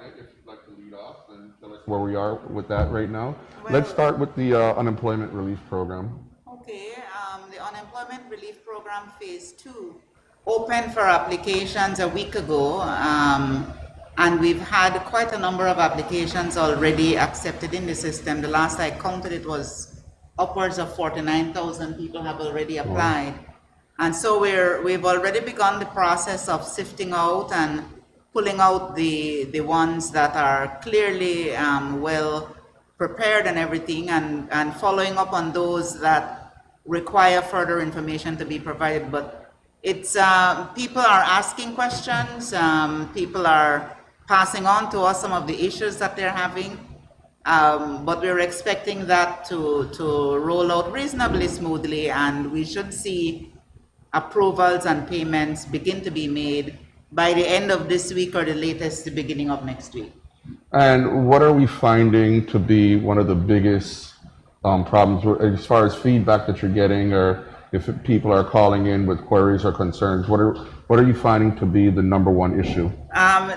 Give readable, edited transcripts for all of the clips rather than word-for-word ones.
Barnett, if you'd like to lead off and tell us where we are with that right now. Well, Let's start with the unemployment relief program. Okay, the Unemployment Relief Program Phase 2 opened for applications a week ago, and we've had quite a number of applications already accepted in the system. The last I counted, it was upwards of 49,000 people have already applied. And so we've already begun the process of sifting out and pulling out the ones that are clearly well prepared and everything, and following up on those that require further information to be provided. But it's people are asking questions, people are passing on to us some of the issues that they're having, but we're expecting that to roll out reasonably smoothly, and we should see approvals and payments begin to be made by the end of this week or the latest the beginning of next week. And what are we finding to be one of the biggest problems as far as feedback that you're getting, or if people are calling in with queries or concerns? What are you finding to be the number one issue?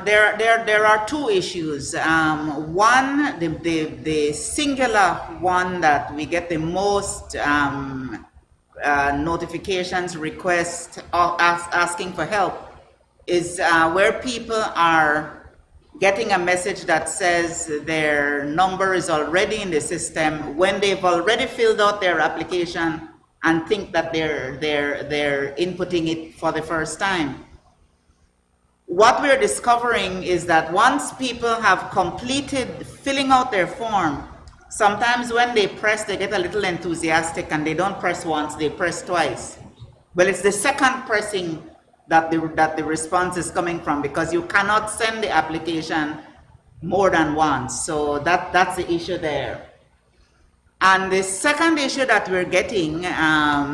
There are two issues. One, the singular one that we get the most notifications, requests asking for help is where people are getting a message that says their number is already in the system when they've already filled out their application and think that they're inputting it for the first time. What we're discovering is that once people have completed filling out their form, sometimes when they press, they get a little enthusiastic and they don't press once, they press twice. Well, it's the second pressing that the response is coming from, because you cannot send the application more than once. So that's the issue there. And the second issue that we're getting,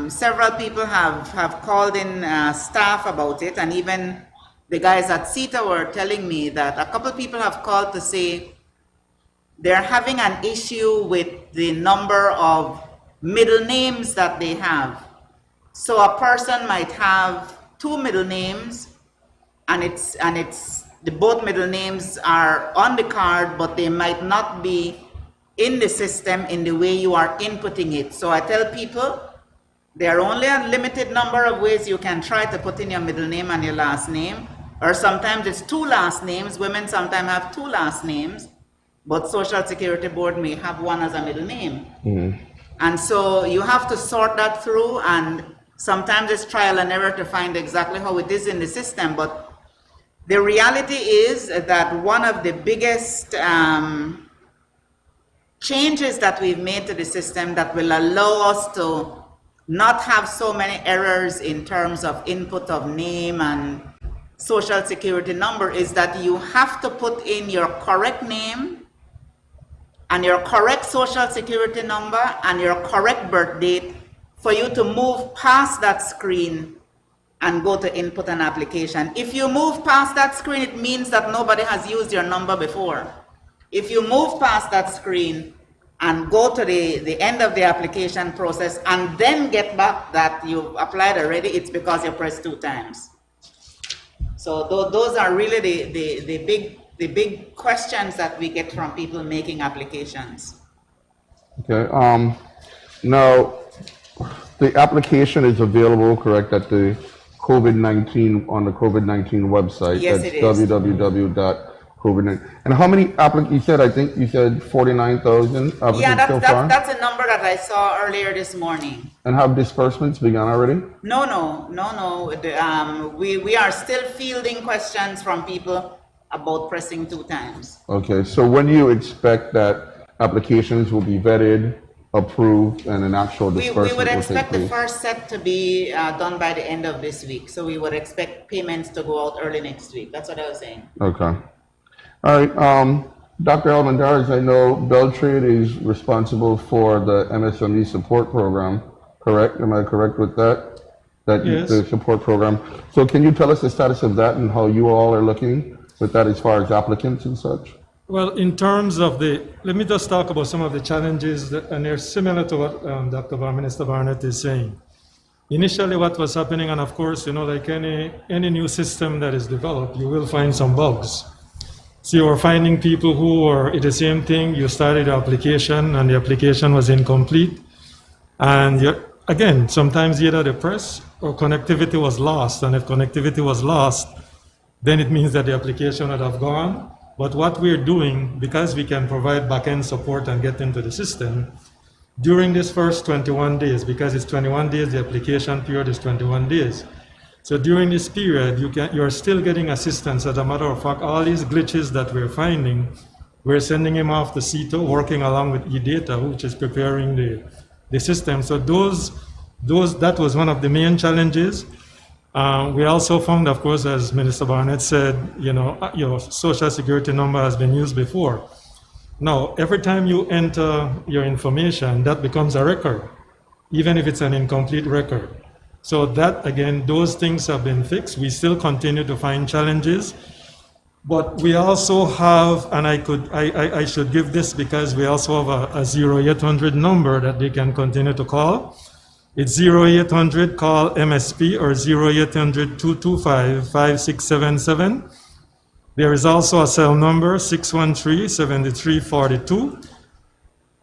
several people have called in staff about it, and even the guys at CETA were telling me that a couple of people have called to say they're having an issue with the number of middle names that they have. So a person might have two middle names, and the both middle names are on the card, but they might not be in the system in the way you are inputting it. So I tell people there are only a limited number of ways you can try to put in your middle name and your last name, or sometimes it's two last names. Women sometimes have two last names, but Social Security Board may have one as a middle name. Mm-hmm. And so you have to sort that through, and sometimes it's trial and error to find exactly how it is in the system. But the reality is that one of the biggest changes that we've made to the system that will allow us to not have so many errors in terms of input of name and Social Security number is that you have to put in your correct name and your correct Social Security number and your correct birth date for you to move past that screen and go to input an application. If you move past that screen, it means that nobody has used your number before. If you move past that screen and go to the end of the application process and then get back that you've applied already, it's because you pressed two times. So those are really the big questions that we get from people making applications. Okay. Now, the application is available, correct, at the COVID-19 on the COVID-19 website. Yes, That's it is. www.covid19. And how many applicants? You said 49,000 applicants so far. That's a number that I saw earlier this morning. And have disbursements begun already? No. We are still fielding questions from people about pressing two times. Okay. So when do you expect that applications will be vetted, approved, and an actual disbursement we would will expect take the place? first set to be done by the end of this week. So we would expect payments to go out early next week. That's what I was saying. Okay. All right. Dr. Almendarez, I know Beltrade is responsible for the MSME support program, correct? Am I correct with that? Yes. The support program. So can you tell us the status of that and how you all are looking with that as far as applicants and such? Well, in terms of let me just talk about some of the challenges, and they're similar to what Dr. Minister Barnett is saying. Initially, what was happening, and of course, like any new system that is developed, you will find some bugs. So you were finding people who were the same thing. You started the application and the application was incomplete. And again, sometimes either the press or connectivity was lost. And if connectivity was lost, then it means that the application would have gone. But what we're doing, because we can provide back-end support and get into the system, during this first 21 days, because it's 21 days, the application period is 21 days. So during this period, you're still getting assistance. As a matter of fact, all these glitches that we're finding, we're sending him off to CETO, working along with eData, which is preparing the system. So that was one of the main challenges. We also found, of course, as Minister Barnett said, your social security number has been used before. Now, every time you enter your information, that becomes a record, even if it's an incomplete record. So that, again, those things have been fixed. We still continue to find challenges, but we also have, and I should give this because we also have a 0800 number that they can continue to call. It's 0800 call MSP or 0800 225 5677. There is also a cell number 613 7342.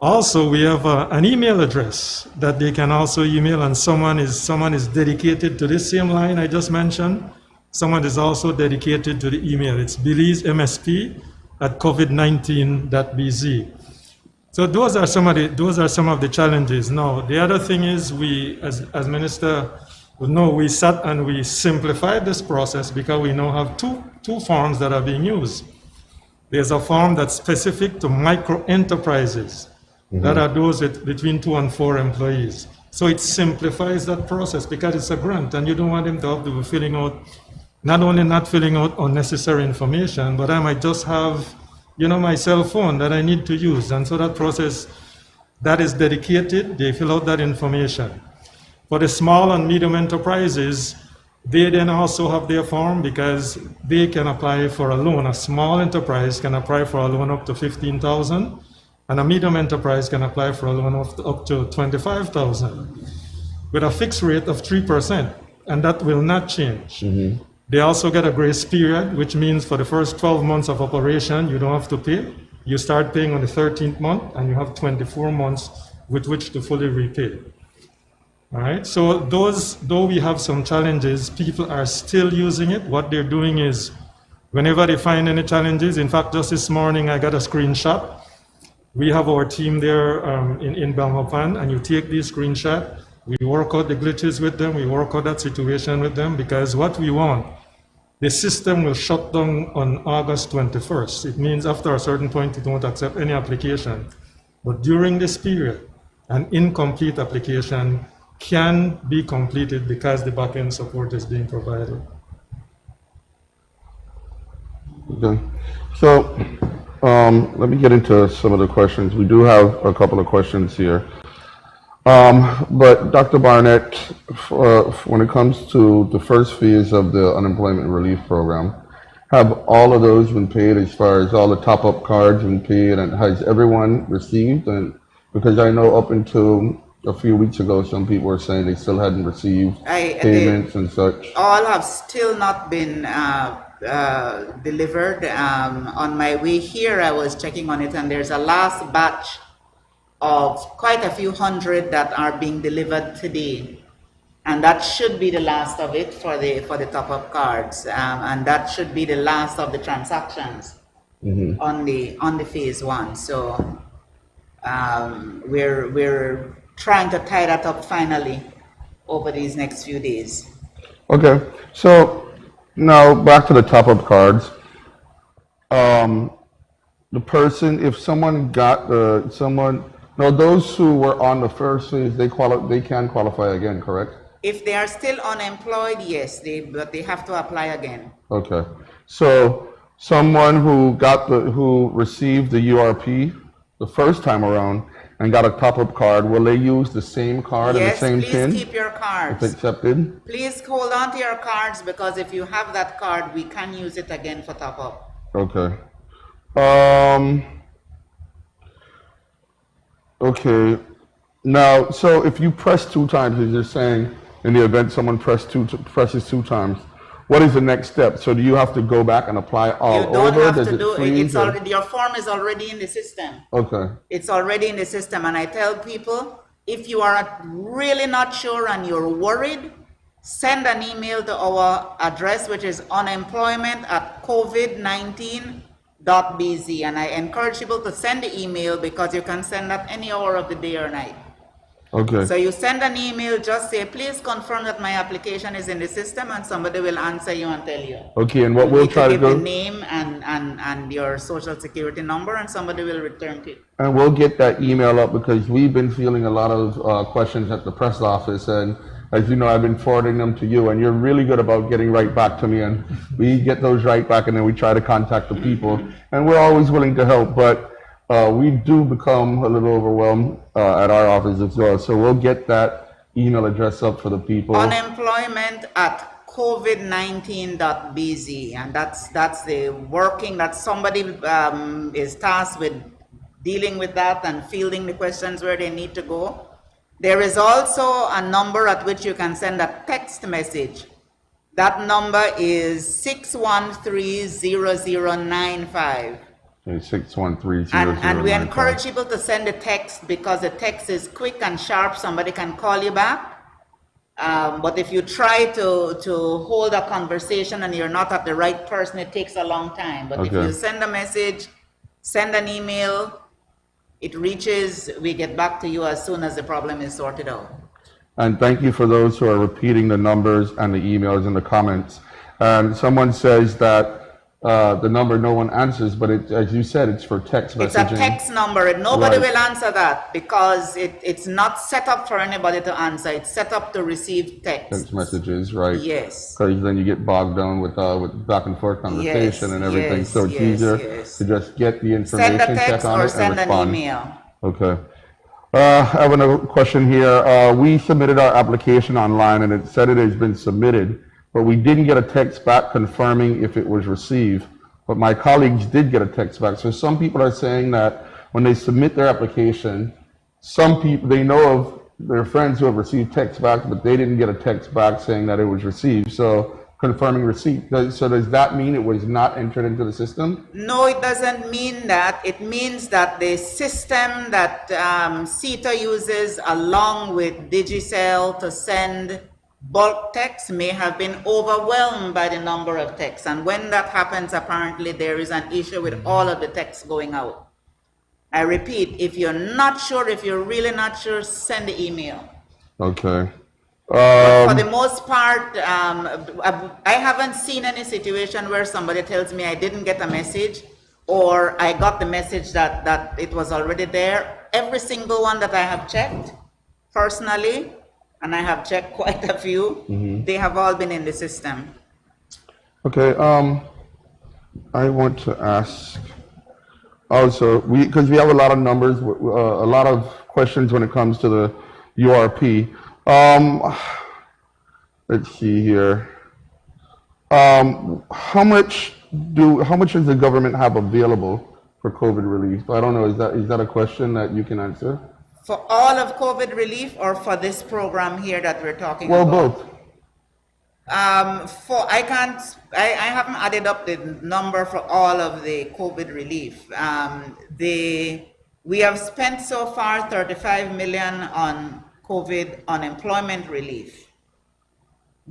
Also, we have an email address that they can also email, and someone is dedicated to this same line I just mentioned. Someone is also dedicated to the email. It's BelizeMSP@covid19.bz. So those are some of the challenges. Now, the other thing is we, as Minister would know, we sat and we simplified this process because we now have two forms that are being used. There's a form that's specific to micro enterprises. That are those with between 2 and 4 employees. So it simplifies that process because it's a grant and you don't want them to have to be filling out, not filling out unnecessary information, but I might just have, my cell phone that I need to use. And so that process, that is dedicated, they fill out that information. For the small and medium enterprises, they then also have their form because they can apply for a loan. A small enterprise can apply for a loan up to $15,000. And a medium enterprise can apply for a loan up to $25,000 with a fixed rate of 3%, and that will not change. Mm-hmm. They also get a grace period, which means for the first 12 months of operation, you don't have to pay. You start paying on the 13th month, and you have 24 months with which to fully repay. All right, so though we have some challenges, people are still using it. What they're doing is, whenever they find any challenges, in fact, just this morning, I got a screenshot. We have our team there in Belmopan, and you take this screenshot, we work out the glitches with them, we work out that situation with them, because what we want, the system will shut down on August 21st. It means after a certain point, it won't accept any application. But during this period, an incomplete application can be completed because the backend support is being provided. Okay. So, let me get into some of the questions. We do have a couple of questions here. But Dr. Barnett, when it comes to the first phase of the unemployment relief program, have all of those been paid as far as all the top-up cards been paid, and has everyone received? And because I know up until a few weeks ago, some people were saying they still hadn't received payments and such. All have still not been delivered. On my way here, I was checking on it, and there's a last batch of quite a few hundred that are being delivered today, and that should be the last of it for the top-up cards, and that should be the last of the transactions on the phase 1. So we're trying to tie that up finally over these next few days. Okay, so now back to the top-up cards. The person, if someone got those who were on the first phase, they can qualify again, correct? If they are still unemployed, yes, but they have to apply again. Okay, so someone who received the URP the first time around and got a top-up card, will they use the same card and the same PIN? Yes, please keep your cards. If accepted? Please hold on to your cards, because if you have that card, we can use it again for top-up. Okay. Okay. Now, so if you press 2 times, as you're saying, in the event someone presses 2 times, what is the next step? So do you have to go back and apply all You don't over? have Does to it do it. freeze It's or- already, your form is already in the system. Okay. It's already in the system. And I tell people, if you are really not sure and you're worried, send an email to our address, which is unemployment@covid19.bz. And I encourage people to send the email because you can send that any hour of the day or night. Okay. So you send an email, just say, please confirm that my application is in the system, and somebody will answer you and tell you. Okay, and what You we'll need try to give the do, name and your social security number, and somebody will return to you. and we'll get that email up because we've been fielding a lot of questions at the press office, and as you know, I've been forwarding them to you, and you're really good about getting right back to me, and we get those right back, and then we try to contact the people, and we're always willing to help, but we do become a little overwhelmed at our office as well, so we'll get that email address up for the people. Unemployment@covid19.bz, and that's the working that somebody is tasked with dealing with that and fielding the questions where they need to go. There is also a number at which you can send a text message. That number is 613-0095. 613-0095. And we encourage people to send a text because the text is quick and sharp. Somebody can call you back. But if you try to hold a conversation and you're not at the right person, it takes a long time. But if you send a message, send an email, it reaches, we get back to you as soon as the problem is sorted out. And thank you for those who are repeating the numbers and the emails in the comments. And someone says that the number no one answers, but as you said, it's for text messaging. It's a text number, and nobody Right. will answer that because it's not set up for anybody to answer. It's set up to receive text. Text messages, right? Yes. Because then you get bogged down with back and forth conversation and everything. yes, So it's yes, easier yes. to just get the information, Send a check text on or it, and send an respond. email. Okay. I have another question here. We submitted our application online and it said it has been submitted, but we didn't get a text back confirming if it was received. But my colleagues did get a text back. So some people are saying that when they submit their application, some people, they know of their friends who have received text back, but they didn't get a text back saying that it was received. So confirming receipt. So does that mean it was not entered into the system? No, it doesn't mean that. It means that the system that CETA uses along with Digicel to send bulk text may have been overwhelmed by the number of texts. And when that happens, apparently there is an issue with all of the text going out. I repeat, if you're not sure, if you're really not sure, send the email. Okay. For the most part, I haven't seen any situation where somebody tells me I didn't get a message or I got the message that it was already there. Every single one that I have checked personally, and I have checked quite a few, they have all been in the system. Okay, I want to ask also, because we have a lot of numbers, a lot of questions when it comes to the URP. Let's see here. How much does the government have available for COVID relief? I don't know, is that a question that you can answer? For all of COVID relief or for this program here that we're talking Well, about? both. I haven't added up the number for all of the COVID relief. We have spent so far 35 million on COVID unemployment relief.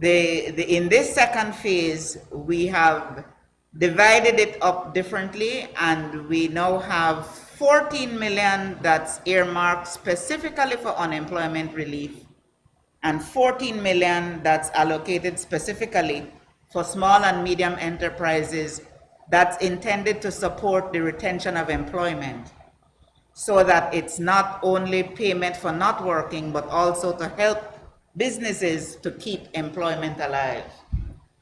In this second phase, we have divided it up differently, and we now have 14 million that's earmarked specifically for unemployment relief, and 14 million that's allocated specifically for small and medium enterprises that's intended to support the retention of employment, so that it's not only payment for not working, but also to help businesses to keep employment alive.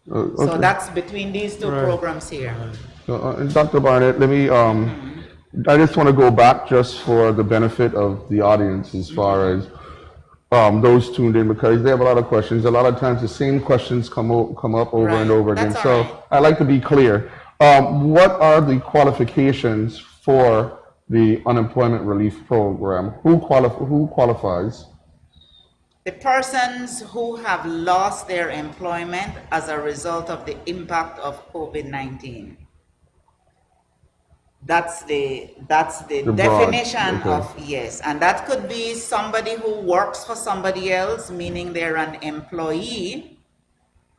Okay. So that's between these two programs here. And Dr. Barnett, let me, I just want to go back just for the benefit of the audience as far as those tuned in, because they have a lot of questions. A lot of times the same questions come up over and over again. That's So all right. I'd like to be clear. What are the qualifications for the unemployment relief program? Who qualifies? the persons who have lost their employment as a result of the impact of COVID-19. That's the The broad, definition okay. of, yes. And that could be somebody who works for somebody else, meaning they're an employee.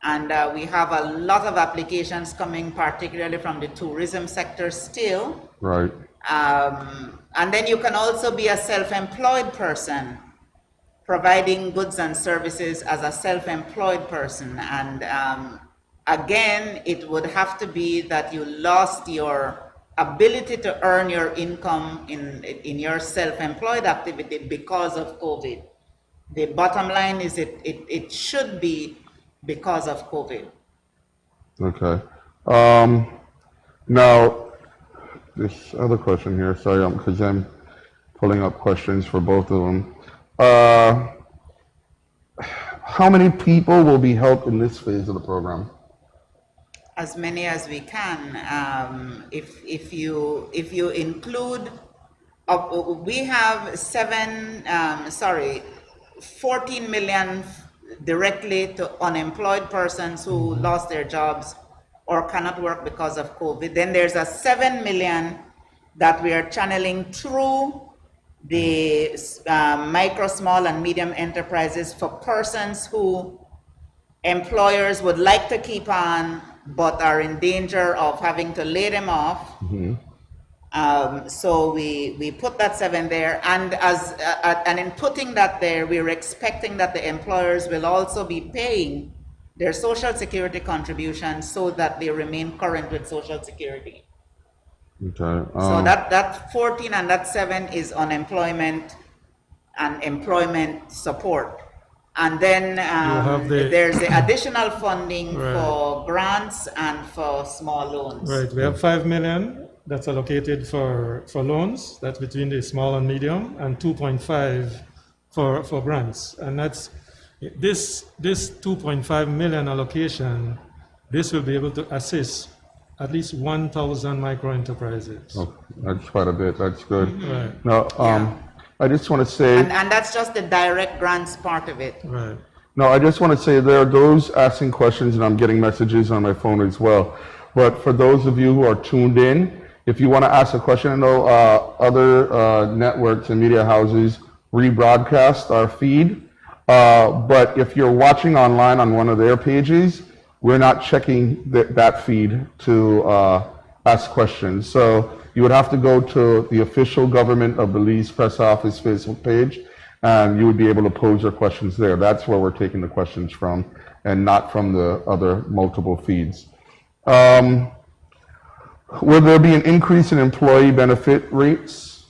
And we have a lot of applications coming, particularly from the tourism sector still. Right. And then you can also be a self-employed person, providing goods and services as a self-employed person. And again, it would have to be that you lost your ability to earn your income in your self-employed activity because of COVID. The bottom line is it should be because of COVID. Okay. Now, this other question here, sorry, because I'm pulling up questions for both of them. How many people will be helped in this phase of the program? As many as we can. If you include, we have 14 million directly to unemployed persons who lost their jobs or cannot work because of COVID. Then there's a 7 million that we are channeling through the micro, small, and medium enterprises for persons who employers would like to keep on but are in danger of having to lay them off. So we put that 7 there, and and in putting that there, we're expecting that the employers will also be paying their Social Security contributions so that they remain current with Social Security. Okay. So that 14 and that 7 is unemployment and employment support. And then there's the additional funding for grants and for small loans. Right, we have 5 million that's allocated for loans. That's between the small and medium, and 2.5 for grants. And that's this 2.5 million allocation. This will be able to assist at least 1,000 micro enterprises. Oh, that's quite a bit. That's good. Right. Now, I just want to say, and that's just the direct grants part of it. Right. no, I just want to say there are those asking questions, and I'm getting messages on my phone as well. But for those of you who are tuned in, if you want to ask a question, I know other networks and media houses rebroadcast our feed. But if you're watching online on one of their pages, we're not checking that feed to ask questions. So you would have to go to the official Government of Belize Press Office Facebook page, and you would be able to pose your questions there. That's where we're taking the questions from, and not from the other multiple feeds. Will there be an increase in employee benefit rates,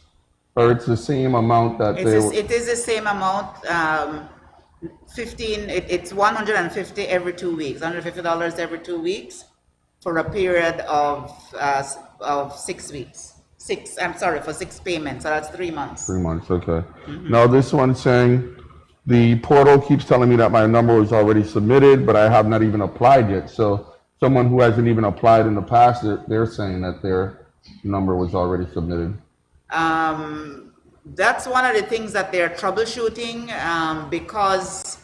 or it's the same amount that It is the same amount. 15. It's $150 every 2 weeks. $150 every 2 weeks for a period of 6 weeks. For 6 payments. So that's 3 months. 3 months, okay. Now this one's saying, the portal keeps telling me that my number was already submitted, but I have not even applied yet. So someone who hasn't even applied in the past, they're saying that their number was already submitted. That's one of the things that they're troubleshooting, because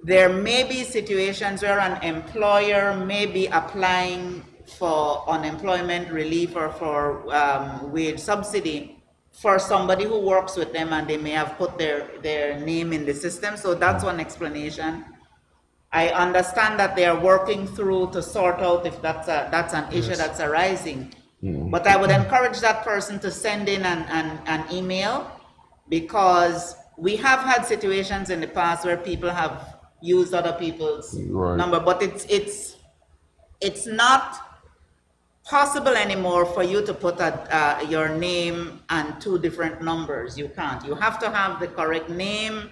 there may be situations where an employer may be applying for unemployment relief or for wage subsidy for somebody who works with them, and they may have put their name in the system. So that's one explanation. I understand that they are working through to sort out if that's an issue that's arising. But I would encourage that person to send in an email, because we have had situations in the past where people have used other people's number, but it's not possible anymore for you to put your name and 2 different numbers. You can't. You have to have the correct name,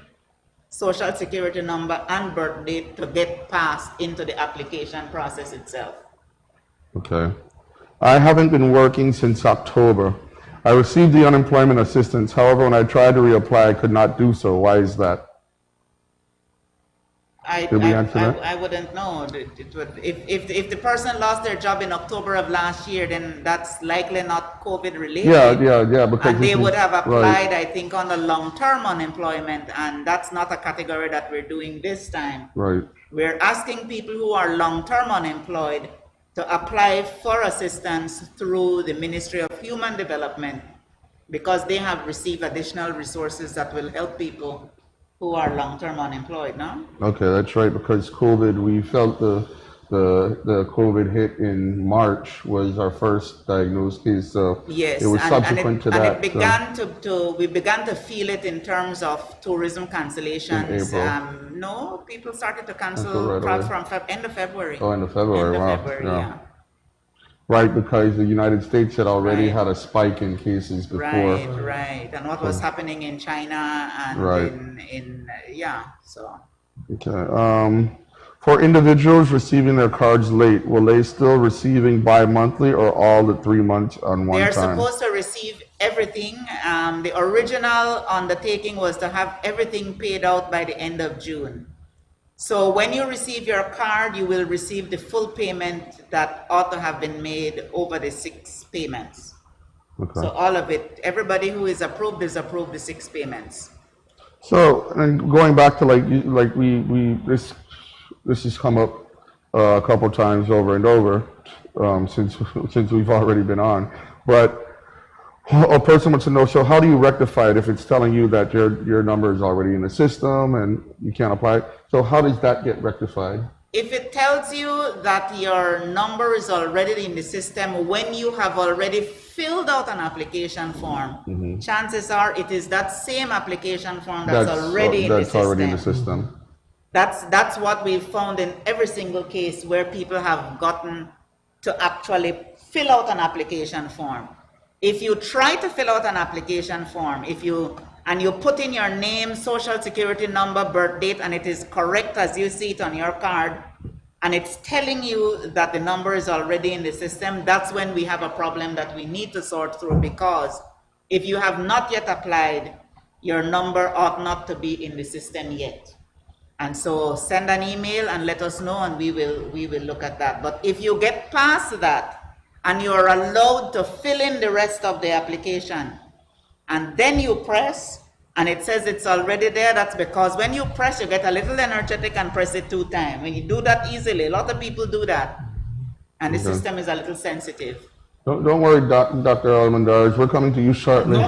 Social Security number, and birth date to get passed into the application process itself. Okay. I haven't been working since October. I received the unemployment assistance. However, when I tried to reapply, I could not do so. Why is that? Did we answer that? I wouldn't know. It would, if the person lost their job in October of last year, then that's likely not COVID related. Yeah, because And they would have applied, right. I think, on the long-term unemployment, and that's not a category that we're doing this time. Right. We're asking people who are long-term unemployed to apply for assistance through the Ministry of Human Development because they have received additional resources that will help people who are long-term unemployed, no? Okay, that's right, because COVID, we felt the COVID hit in March was our first diagnosed case, so Yes, it was subsequent to that. and it began we began to feel it in terms of tourism cancellations. In April. No, people started to cancel Cancel right away. from end of February. Oh, end of February, End of wow. February, Yeah. yeah. Right, because the United States had already Right. had a spike in cases before. Right. And what was happening in China and Right. so. Okay. For individuals receiving their cards late, will they still receiving bi-monthly or all the 3 months on one They're time? supposed to receive everything. The original undertaking was to have everything paid out by the end of June. So when you receive your card, you will receive the full payment that ought to have been made over the 6 payments. Okay. So all of it, everybody who is approved the 6 payments. So, and going back to this has come up a couple times over and over since we've already been on. But a person wants to know, so how do you rectify it if it's telling you that your number is already in the system and you can't apply it? So how does that get rectified? If it tells you that your number is already in the system when you have already filled out an application form, chances are it is that same application form that's already in the system. That's already in the system. That's what we've found in every single case where people have gotten to actually fill out an application form. If you try to fill out an application form, and you put in your name, social security number, birth date, and it is correct as you see it on your card, and it's telling you that the number is already in the system, that's when we have a problem that we need to sort through, because if you have not yet applied, your number ought not to be in the system yet. And so send an email and let us know, and we will look at that. But if you get past that and you are allowed to fill in the rest of the application, and then you press and it says it's already there, that's because when you press, you get a little energetic and press it 2 times. When you do that easily, a lot of people do that, and the system is a little sensitive. Don't worry, Dr. Almendarez, we're coming to you shortly. I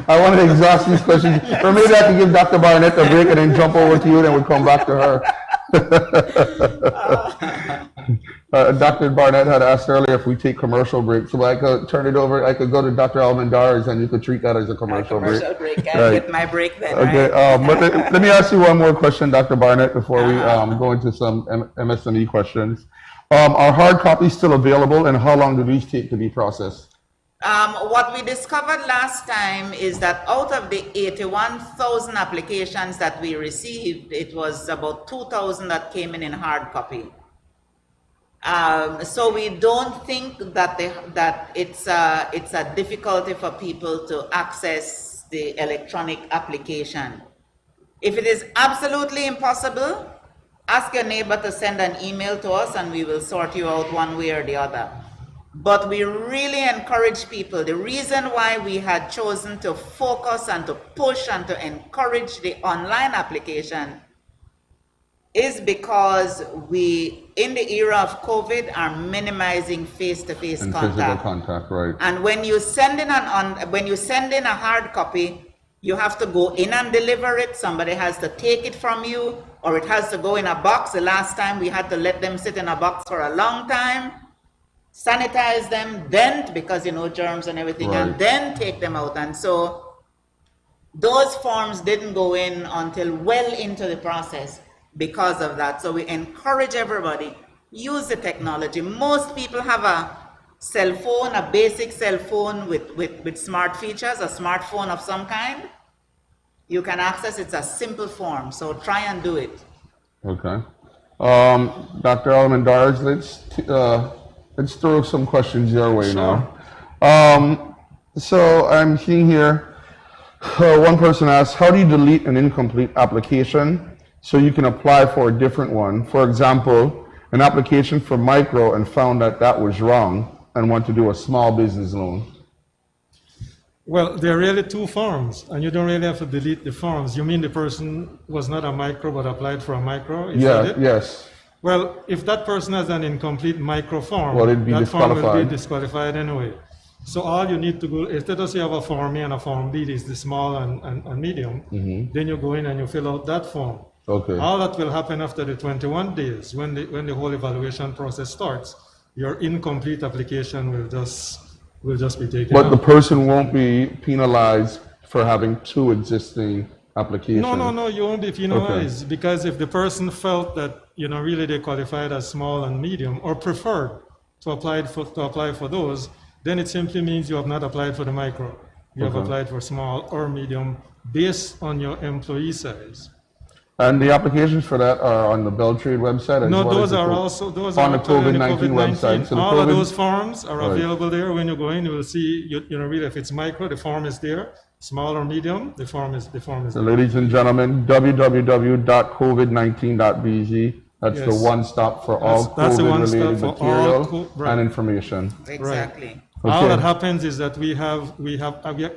want to exhaust these questions, or maybe I can give Dr. Barnett a break and then jump over to you, and then we'll come back to her. Dr. Barnett had asked earlier if we take commercial breaks, so I could turn it over. I could go to Dr. Almendarez, and you could treat that as a commercial break. I'll get my break then. Okay, right? but let me ask you one more question, Dr. Barnett, before we go into some MSME questions. Are hard copies still available, and how long do these take to be processed? What we discovered last time is that out of the 81,000 applications that we received, it was about 2,000 that came in hard copy. So we don't think that it's a difficulty for people to access the electronic application. If it is absolutely impossible, ask your neighbor to send an email to us and we will sort you out one way or the other. But we really encourage people. The reason why we had chosen to focus and to push and to encourage the online application is because we, in the era of COVID, are minimizing face-to-face And contact. physical contact, right. And when you send in a hard copy, you have to go in and deliver it. Somebody has to take it from you, or it has to go in a box. The last time we had to let them sit in a box for a long time, sanitize them, then, because germs and everything, Right. and then take them out. And so those forms didn't go in until well into the process because of that. So we encourage everybody, use the technology. Most people have a cell phone, a basic cell phone with smart features, a smartphone of some kind. You can access, it's a simple form, so try and do it. Okay. Dr. Almendarez, let's throw some questions your way now. So I'm seeing here, one person asks, how do you delete an incomplete application? So you can apply for a different one. For example, an application for micro and found that that was wrong and want to do a small business loan. Well, there are really two forms, and you don't really have to delete the forms. You mean the person was not a micro but applied for a micro? Is that it? Yes. Well, if that person has an incomplete micro form, Well, it'd be that form will disqualified. be disqualified anyway. So all you need to go, instead of you have a form A and a form B, is the small and medium, then you go in and you fill out that form. Okay. All that will happen after the 21 days, when the whole evaluation process starts, your incomplete application will just be taken But out. the person won't be penalized for having two existing applications. No, you won't be penalized, because if the person felt that, really they qualified as small and medium, or preferred to apply for those, then it simply means you have not applied for the micro. You have applied for small or medium based on your employee size. And the applications for that are on the Beltrade website? as No, well those as are co- also, those on are the actually on the COVID-19 website. So the All of COVID those forms are Right. available there. When you go in, you will see, really, if it's micro, the form is there. Small or medium, the form is So there. ladies and gentlemen, www.covid19.bg. That's the Yes. one stop for all That's the one stop COVID-related for all material right. and information. Exactly. All Okay. that happens is that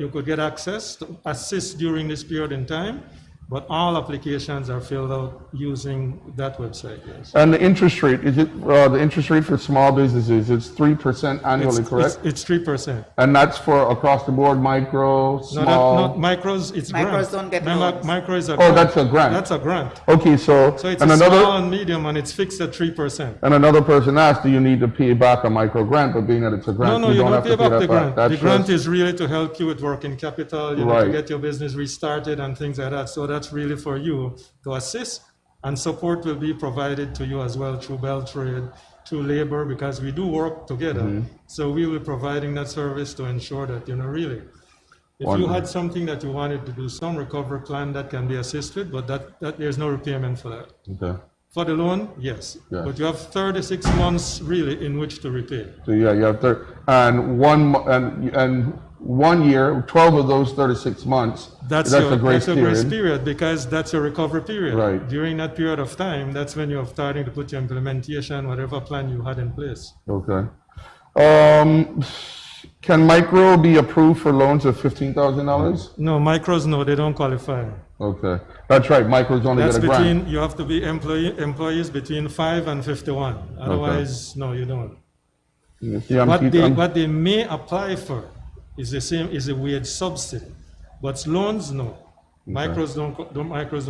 you could get access to assist during this period in time, but all applications are filled out using that website, yes. And the interest rate, is it, the interest rate for small businesses, it's 3% annually, correct? It's 3%. And that's for across the board, micro, No, small? micros, it's grant. Micros don't get Remember, loans. micro is a Oh, grant. that's a grant. That's a grant. Okay, so, So it's and a small another, and medium, and it's fixed at 3%. and another person asked, do you need to pay back a micro grant? But being that it's a grant, No, you don't have pay to pay back that the grant. back. The That's grant just- is really to help you with working capital, to Right. get your business restarted and things like that. So that's really for you to assist, and support will be provided to you as well through Beltrade, through labor, because we do work together. So we will be providing that service to ensure that, really, if you Wonderful. had something that you wanted to do, some recovery plan that can be assisted, but that there's no repayment for that. Okay. For the loan, yes, Yeah. but you have 36 months really in which to repay. So yeah, you have and 1 year, 12 of those 36 months, that's a grace period. Because that's your recovery period. Right. During that period of time, that's when you're starting to put your implementation, whatever plan you had in place. Okay. Can micro be approved for loans of $15,000? No, micros, no, they don't qualify. Okay. That's right, micros only That's get a grant. you have to be employees between 5 and 51. Otherwise, no, you don't. You see, What they may apply for is a wage subsidy, but loans, no. Micros don't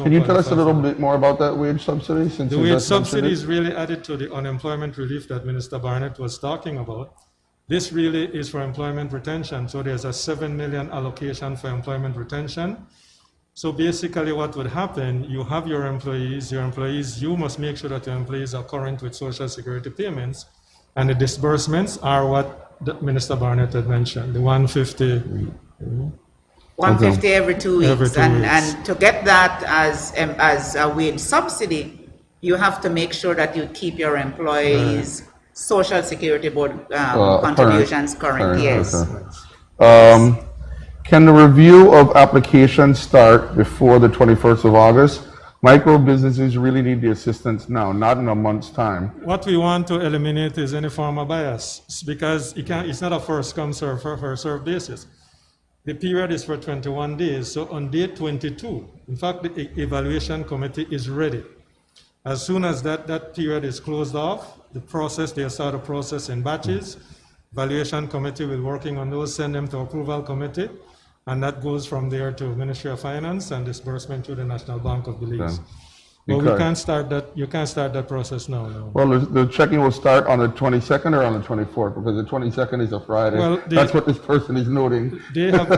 Can you tell us a qualify little for that. bit more about that wage subsidy? Since The you wage just mentioned subsidy it? is really added to the unemployment relief that Minister Barnett was talking about. This really is for employment retention. So there's a 7 million allocation for employment retention. So basically what would happen, you have your employees, you must make sure that your employees are current with Social Security payments, and the disbursements are what Minister Barnett had mentioned, the 150. 150 every 2 weeks. Every 2 and, weeks. and to get that as a wage subsidy, you have to make sure that you keep your employees' Social Security Board contributions current. Yes. Okay. Can the review of applications start before the 21st of August? Micro businesses really need the assistance now, not in a month's time. What we want to eliminate is any form of bias, because it's not a first come, first serve basis. The period is for 21 days, so on day 22, in fact, the evaluation committee is ready. As soon as that period is closed off, they'll start a process in batches. Evaluation committee will working on those, send them to approval committee, and that goes from there to Ministry of Finance and disbursement to the National Bank of Belize. But we Okay. can't start that. You can't start that process now. No. Well, the checking will start on the 22nd or on the 24th, because the 22nd is a Friday. Well, That's what this person is noting. They have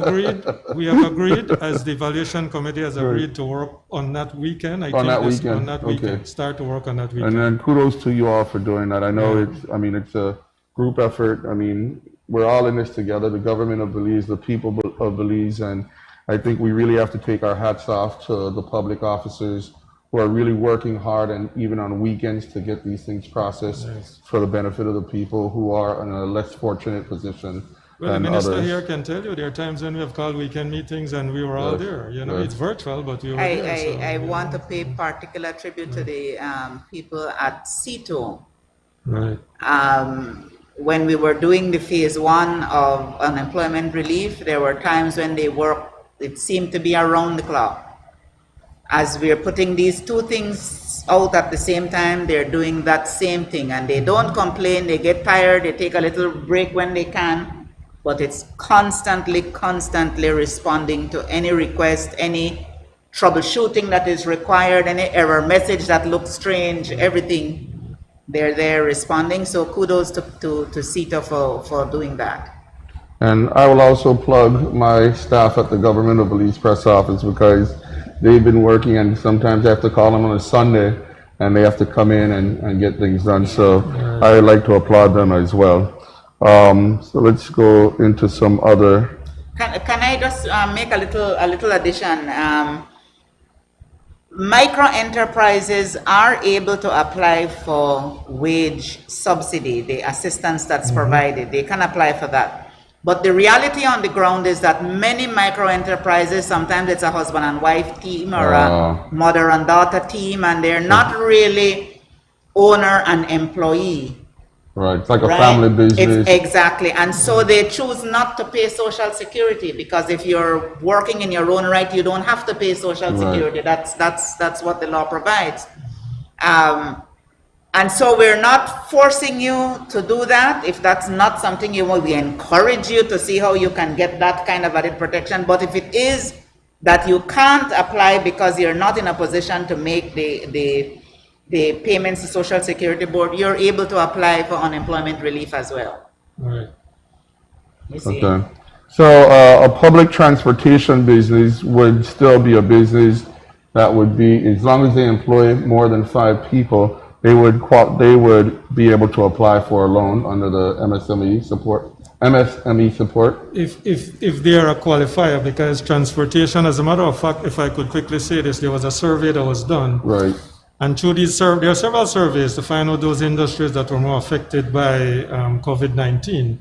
agreed. We have agreed, as the evaluation committee has agreed to work on that weekend. On that weekend, On that okay. weekend. Start to work on that And weekend. then kudos to you all for doing that. I know it's a group effort. I mean, we're all in this together, the government of Belize, the people of Belize, and I think we really have to take our hats off to the public officers who are really working hard and even on weekends to get these things processed for the benefit of the people who are in a less fortunate position. Well, the and minister others. here can tell you there are times when we have called weekend meetings and we were all Yes, there. You know, yes. it's virtual, but we were there. So, I you want know. to pay particular tribute to the people at CETO. Right. When we were doing the phase one of unemployment relief, there were times when they worked, it seemed to be around the clock. As we're putting these two things out at the same time, they're doing that same thing, and they don't complain. They get tired, they take a little break when they can, but it's constantly responding to any request, any troubleshooting that is required, any error message that looks strange, everything. They're there responding. So kudos to CETA for doing that. And I will also plug my staff at the Government of Belize Press Office, because they've been working, and sometimes I have to call them on a Sunday and they have to come in and get things done. So I would like to applaud them as well. So let's go into some other. Can I just make a little addition? Micro enterprises are able to apply for wage subsidy, the assistance that's provided. They can apply for that. But the reality on the ground is that many micro enterprises, sometimes it's a husband and wife team or a mother and daughter team, and they're not really owner and employee. Right, it's like a family business. Exactly, and so they choose not to pay Social Security, because if you're working in your own right, you don't have to pay Social Security. That's what the law provides. And so we're not forcing you to do that. If that's not something you want, we encourage you to see how you can get that kind of added protection. But if it is that you can't apply because you're not in a position to make the payments to Social Security Board, you're able to apply for unemployment relief as well. All right. You see? Okay. So a public transportation business would still be a business that would be, as long as they employ more than 5 people, they would be able to apply for a loan under the MSME support. If they are a qualifier, because transportation, as a matter of fact, if I could quickly say this, there was a survey that was done. Right. And through these there are several surveys to find out those industries that were more affected by COVID-19.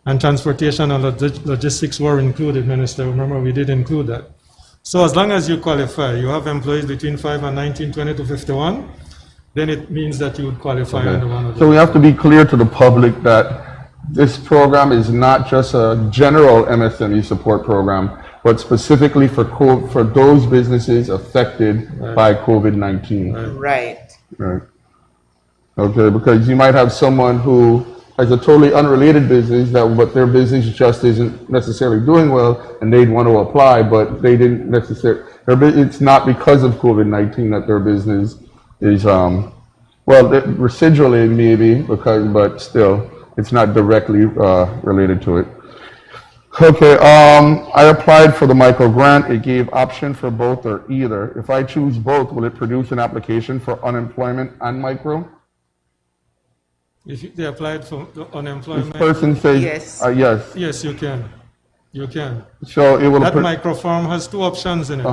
And transportation and logistics were included, Minister. Remember, we did include that. So as long as you qualify, you have employees between 5 and 19, 20 to 51, then it means that you would qualify under one of those. So we have to be clear to the public that this program is not just a general MSME support program, but specifically for those businesses affected by COVID-19. Right. Right. Okay, because you might have someone who has a totally unrelated business, but their business just isn't necessarily doing well, and they'd want to apply, but they didn't necessarily. It's not because of COVID-19 that their business is, residually maybe, but still, it's not directly related to it. Okay, I applied for the micro grant. It gave option for both or either. If I choose both, will it produce an application for unemployment and micro? If they applied for the unemployment, This person says Yes. yes. yes, you can. You can. So it will. That microform has 2 options in it.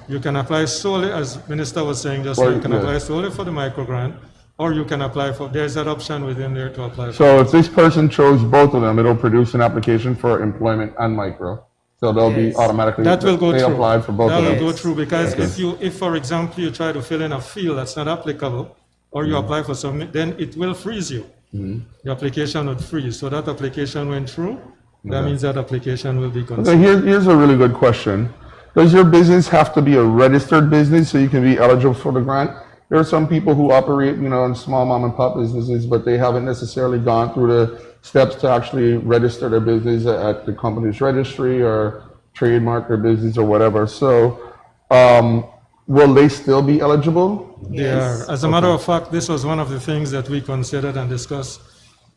You can apply solely, as Minister was saying just now, you can apply solely for the micro grant, or you can apply for, there's that option within there to apply for. So if this person chose both of them, it'll produce an application for employment and micro. So they'll be automatically, that will go they through. applied for both That of them. will go through, because if for example you try to fill in a field that's not applicable, or you apply for something, then it will freeze you. The application would freeze. So that application went through. That means that application will be considered. Okay, here's a really good question. Does your business have to be a registered business so you can be eligible for the grant? There are some people who operate, in small mom and pop businesses, but they haven't necessarily gone through the steps to actually register their business at the company's registry or trademark their business or whatever. So, will they still be eligible? They are. As a matter of fact, this was one of the things that we considered and discussed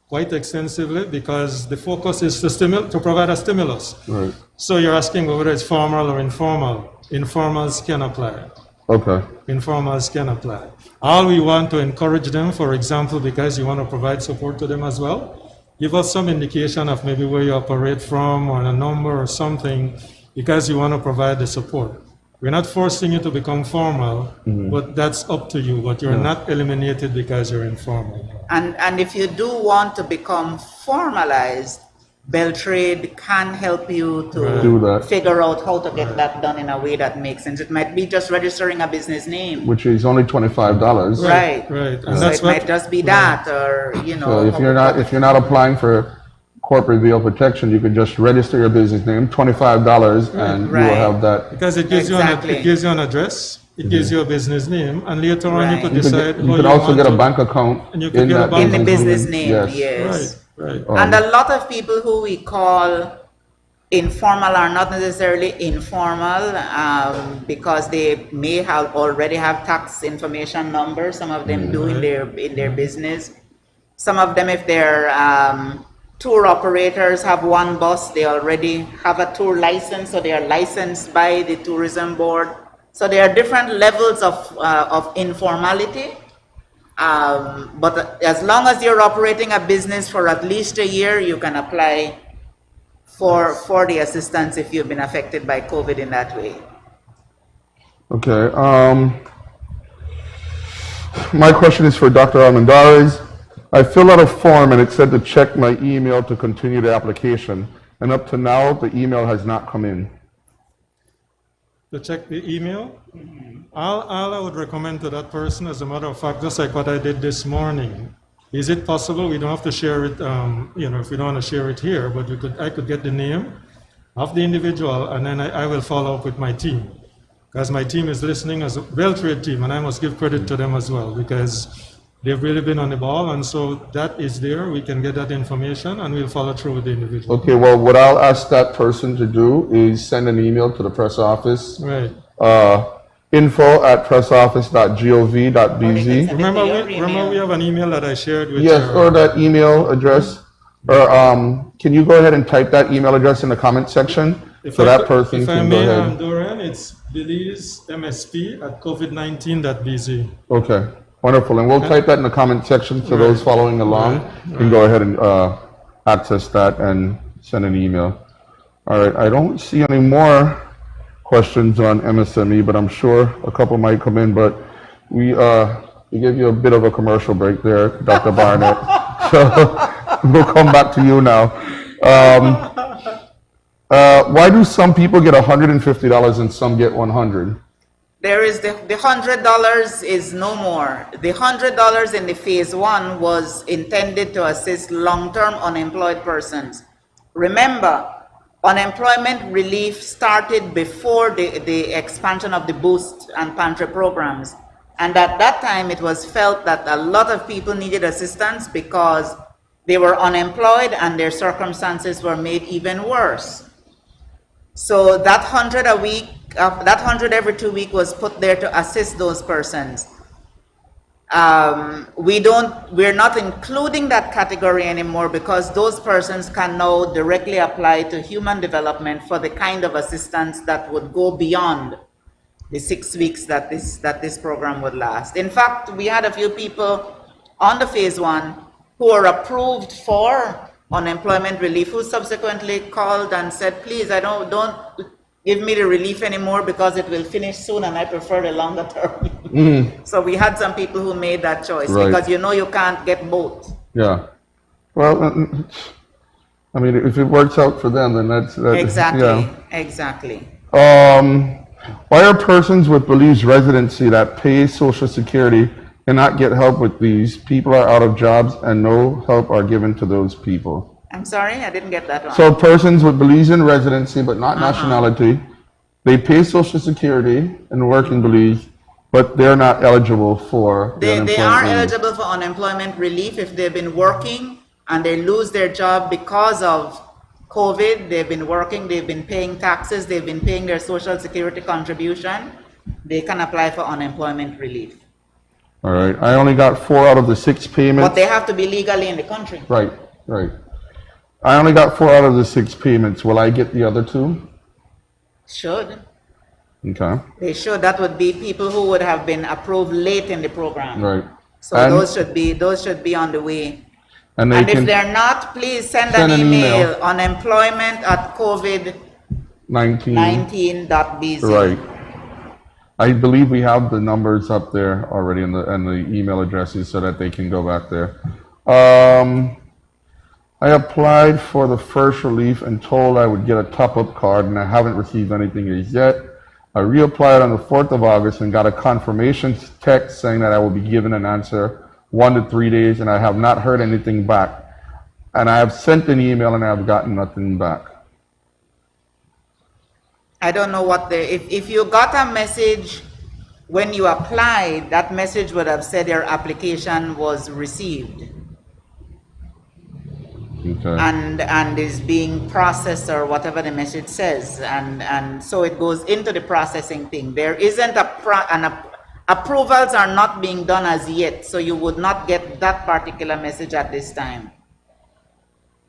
quite extensively, because the focus is to provide a stimulus. Right. So you're asking whether it's formal or informal. Informals can apply. Okay. Informals can apply. All we want to encourage them, for example, because you want to provide support to them as well, give us some indication of maybe where you operate from or a number or something, because you want to provide the support. We're not forcing you to become formal, but that's up to you. But you're not eliminated because you're informal. And if you do want to become formalized, Beltrade can help you to Do that. figure out how to get that done in a way that makes sense. It might be just registering a business name. Which is only $25. Right. Right. And So that's it what, might just be that, or, you know. So if you're not applying for corporate vehicle protection, you can just register your business name, $25, and you Right. will have that. because it gives Exactly. you an address, it gives you a business name, and later on you Right. could You could, decide you how could you also want get a to- bank account And you could in get a that bank In the business name. name, yes. Right. And a lot of people who we call informal are not necessarily informal because they may have already have tax information numbers. Some of them do in their business. Some of them, if they're tour operators, have one bus. They already have a tour license, so they are licensed by the tourism board. So there are different levels of informality. But as long as you're operating a business for at least a year, you can apply for the assistance if you've been affected by COVID in that way. Okay. My question is for Dr. Almendarez. I filled out a form and it said to check my email to continue the application. And up to now, the email has not come in. To check the email. All I would recommend to that person, as a matter of fact, just like what I did this morning, is it possible, we don't have to share it, if we don't want to share it here, but I could get the name of the individual, and then I will follow up with my team. Because my team is listening as a well-trained team, and I must give credit to them as well, because they've really been on the ball, and so that is there. We can get that information, and we'll follow through with the individual. Okay, well, what I'll ask that person to do is send an email to the press office. Right. info@pressoffice.gov.bz. Remember, Your we email. have an email that I shared with Yes, or that email address. Or can you go ahead and type that email address in the comment section so that person If I can go may, ahead? Doran, it's Belize MSP at COVID19.bz. Okay, wonderful. And we'll type that in the comment section so those following along can go ahead and access that and send an email. All right, I don't see any more questions on MSME, but I'm sure a couple might come in. But we gave you a bit of a commercial break there, Dr. Barnett. So we'll come back to you now. Why do some people get $150 and some get $100? There is the $100 is no more. The $100 in the phase one was intended to assist long-term unemployed persons. Remember, unemployment relief started before the expansion of the boost and pantry programs. And at that time, it was felt that a lot of people needed assistance because they were unemployed and their circumstances were made even worse. So that 100 a week, that 100 every 2 weeks was put there to assist those persons. We're not including that category anymore because those persons can now directly apply to human development for the kind of assistance that would go beyond the 6 weeks that this program would last. In fact, we had a few people on the phase one who were approved for unemployment relief who subsequently called and said, please, I don't give me the relief anymore because it will finish soon and I prefer the longer term. So we had some people who made that choice because you can't get both. Yeah. Well, I mean, if it works out for them, then that's Exactly, yeah. exactly. Why are persons with Belize residency that pay Social Security cannot get help with these? People are out of jobs and no help are given to those people. I'm sorry, I didn't get that one. So persons with Belizean residency but not nationality, they pay Social Security and work in Belize, but they're not eligible for the They unemployment are relief. eligible for unemployment relief if they've been working and they lose their job because of COVID. They've been working, they've been paying taxes, they've been paying their Social Security contribution. They can apply for unemployment relief. All right. I only got 4 out of the 6 payments. But they have to be legally in the country. Right. I only got 4 out of the 6 payments. Will I get the other 2? Should. Okay. They should. That would be people who would have been approved late in the program. Right. So And- those should be on the way. And And if they're not, please send an email. unemployment@covid19.bz. Right. I believe we have the numbers up there already and the email addresses so that they can go back there. I applied for the first relief and told I would get a top-up card, and I haven't received anything as yet. I reapplied on the 4th of August and got a confirmation text saying that I will be given an answer 1 to 3 days, and I have not heard anything back. And I have sent an email and I have gotten nothing back. I don't know what if you got a message when you applied, that message would have said your application was received. Okay. And is being processed or whatever the message says, and so it goes into the processing thing. There isn't approvals are not being done as yet, so you would not get that particular message at this time.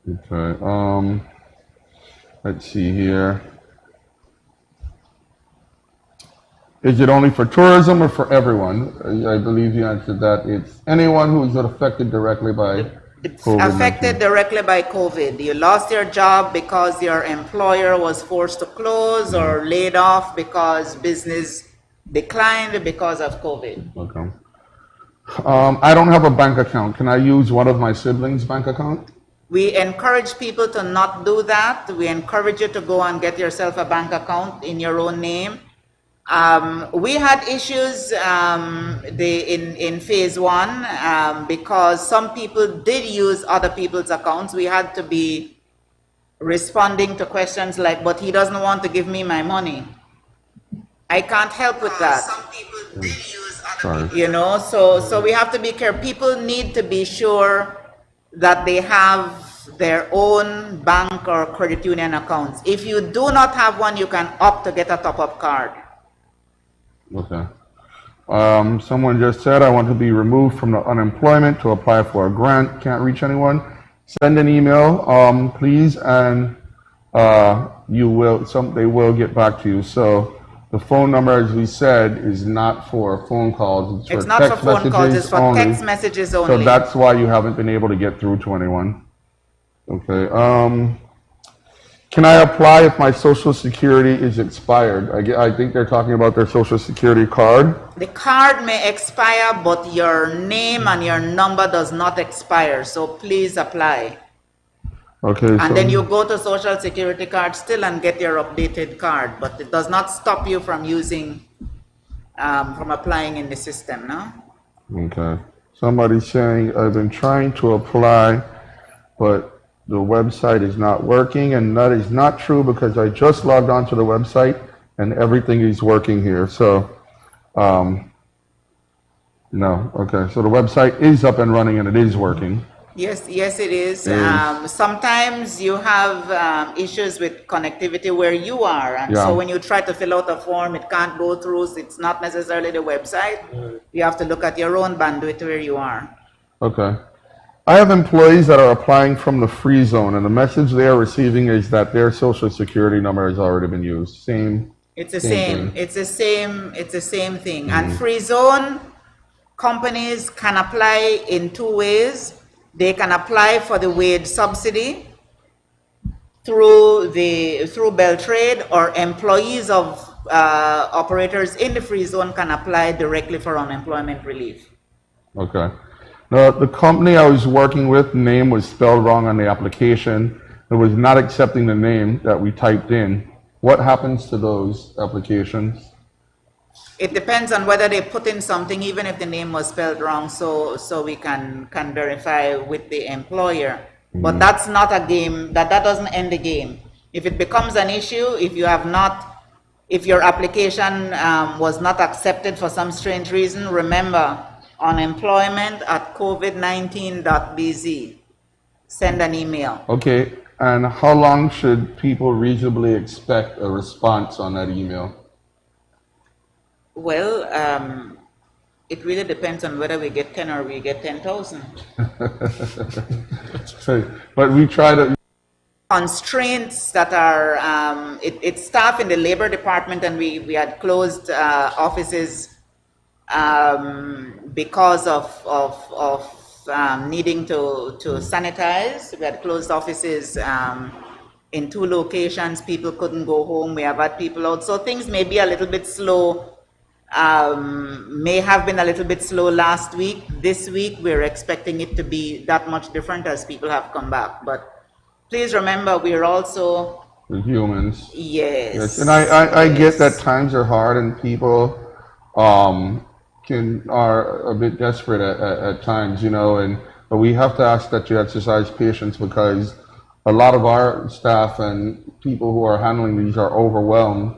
Okay. Let's see here. Is it only for tourism or for everyone? I believe you answered that. It's anyone who is affected directly by COVID-19. Affected directly by COVID. You lost your job because your employer was forced to close, or laid off because business declined because of COVID. Okay. I don't have a bank account. Can I use one of my siblings' bank account? We encourage people to not do that. We encourage you to go and get yourself a bank account in your own name. We had issues in phase 1 because some people did use other people's accounts. We had to be responding to questions like, but he doesn't want to give me my money. I can't help with that. Some people did use other, you know, so we have to be careful. People need to be sure that they have their own bank or credit union accounts. If you do not have one, you can opt to get a top-up card. Okay. Someone just said, I want to be removed from the unemployment to apply for a grant. Can't reach anyone. Send an email, please, and they will get back to you. So the phone number, as we said, is not for phone calls. It's not for phone calls, it's for text messages only. So that's why you haven't been able to get through to anyone. Okay. Can I apply if my Social Security is expired? I think they're talking about their Social Security card. The card may expire, but your name and your number does not expire. So please apply. Okay. And then you go to Social Security card still and get your updated card, but it does not stop you from using, from applying in the system, no? Okay. Somebody's saying, I've been trying to apply, but the website is not working, and that is not true because I just logged on to the website and everything is working here. So, no. Okay. So the website is up and running and it is working. Yes, it is. Sometimes you have issues with connectivity where you are, and so when you try to fill out a form, it can't go through. So it's not necessarily the website. You have to look at your own bandwidth where you are. Okay. I have employees that are applying from the free zone, and the message they are receiving is that their Social Security number has already been used. It's the same thing. And free zone companies can apply in 2 ways. They can apply for the wage subsidy through Beltrade, or employees of operators in the free zone can apply directly for unemployment relief. Okay. Now, the company I was working with, name was spelled wrong on the application. It was not accepting the name that we typed in. What happens to those applications? It depends on whether they put in something, even if the name was spelled wrong, so we can verify with the employer. But that's not a game, that doesn't end the game. If it becomes an issue, if your application was not accepted for some strange reason, remember, unemployment@covid19.bz. Send an email. Okay, and how long should people reasonably expect a response on that email? Well, it really depends on whether we get 10 or we get 10,000. But we try to... Constraints that are, it's staff in the labor department, and we had closed offices because of needing to sanitize. We had closed offices in 2 locations. People couldn't go home. We have had people out. So things may be a little bit slow may have been a little bit slow last week. This week, we're expecting it to be that much different as people have come back. But please remember, we're also We're humans. yes. Yes, and I get that yes. times are hard and people are a bit desperate at times, you know, but we have to ask that you exercise patience because a lot of our staff and people who are handling these are overwhelmed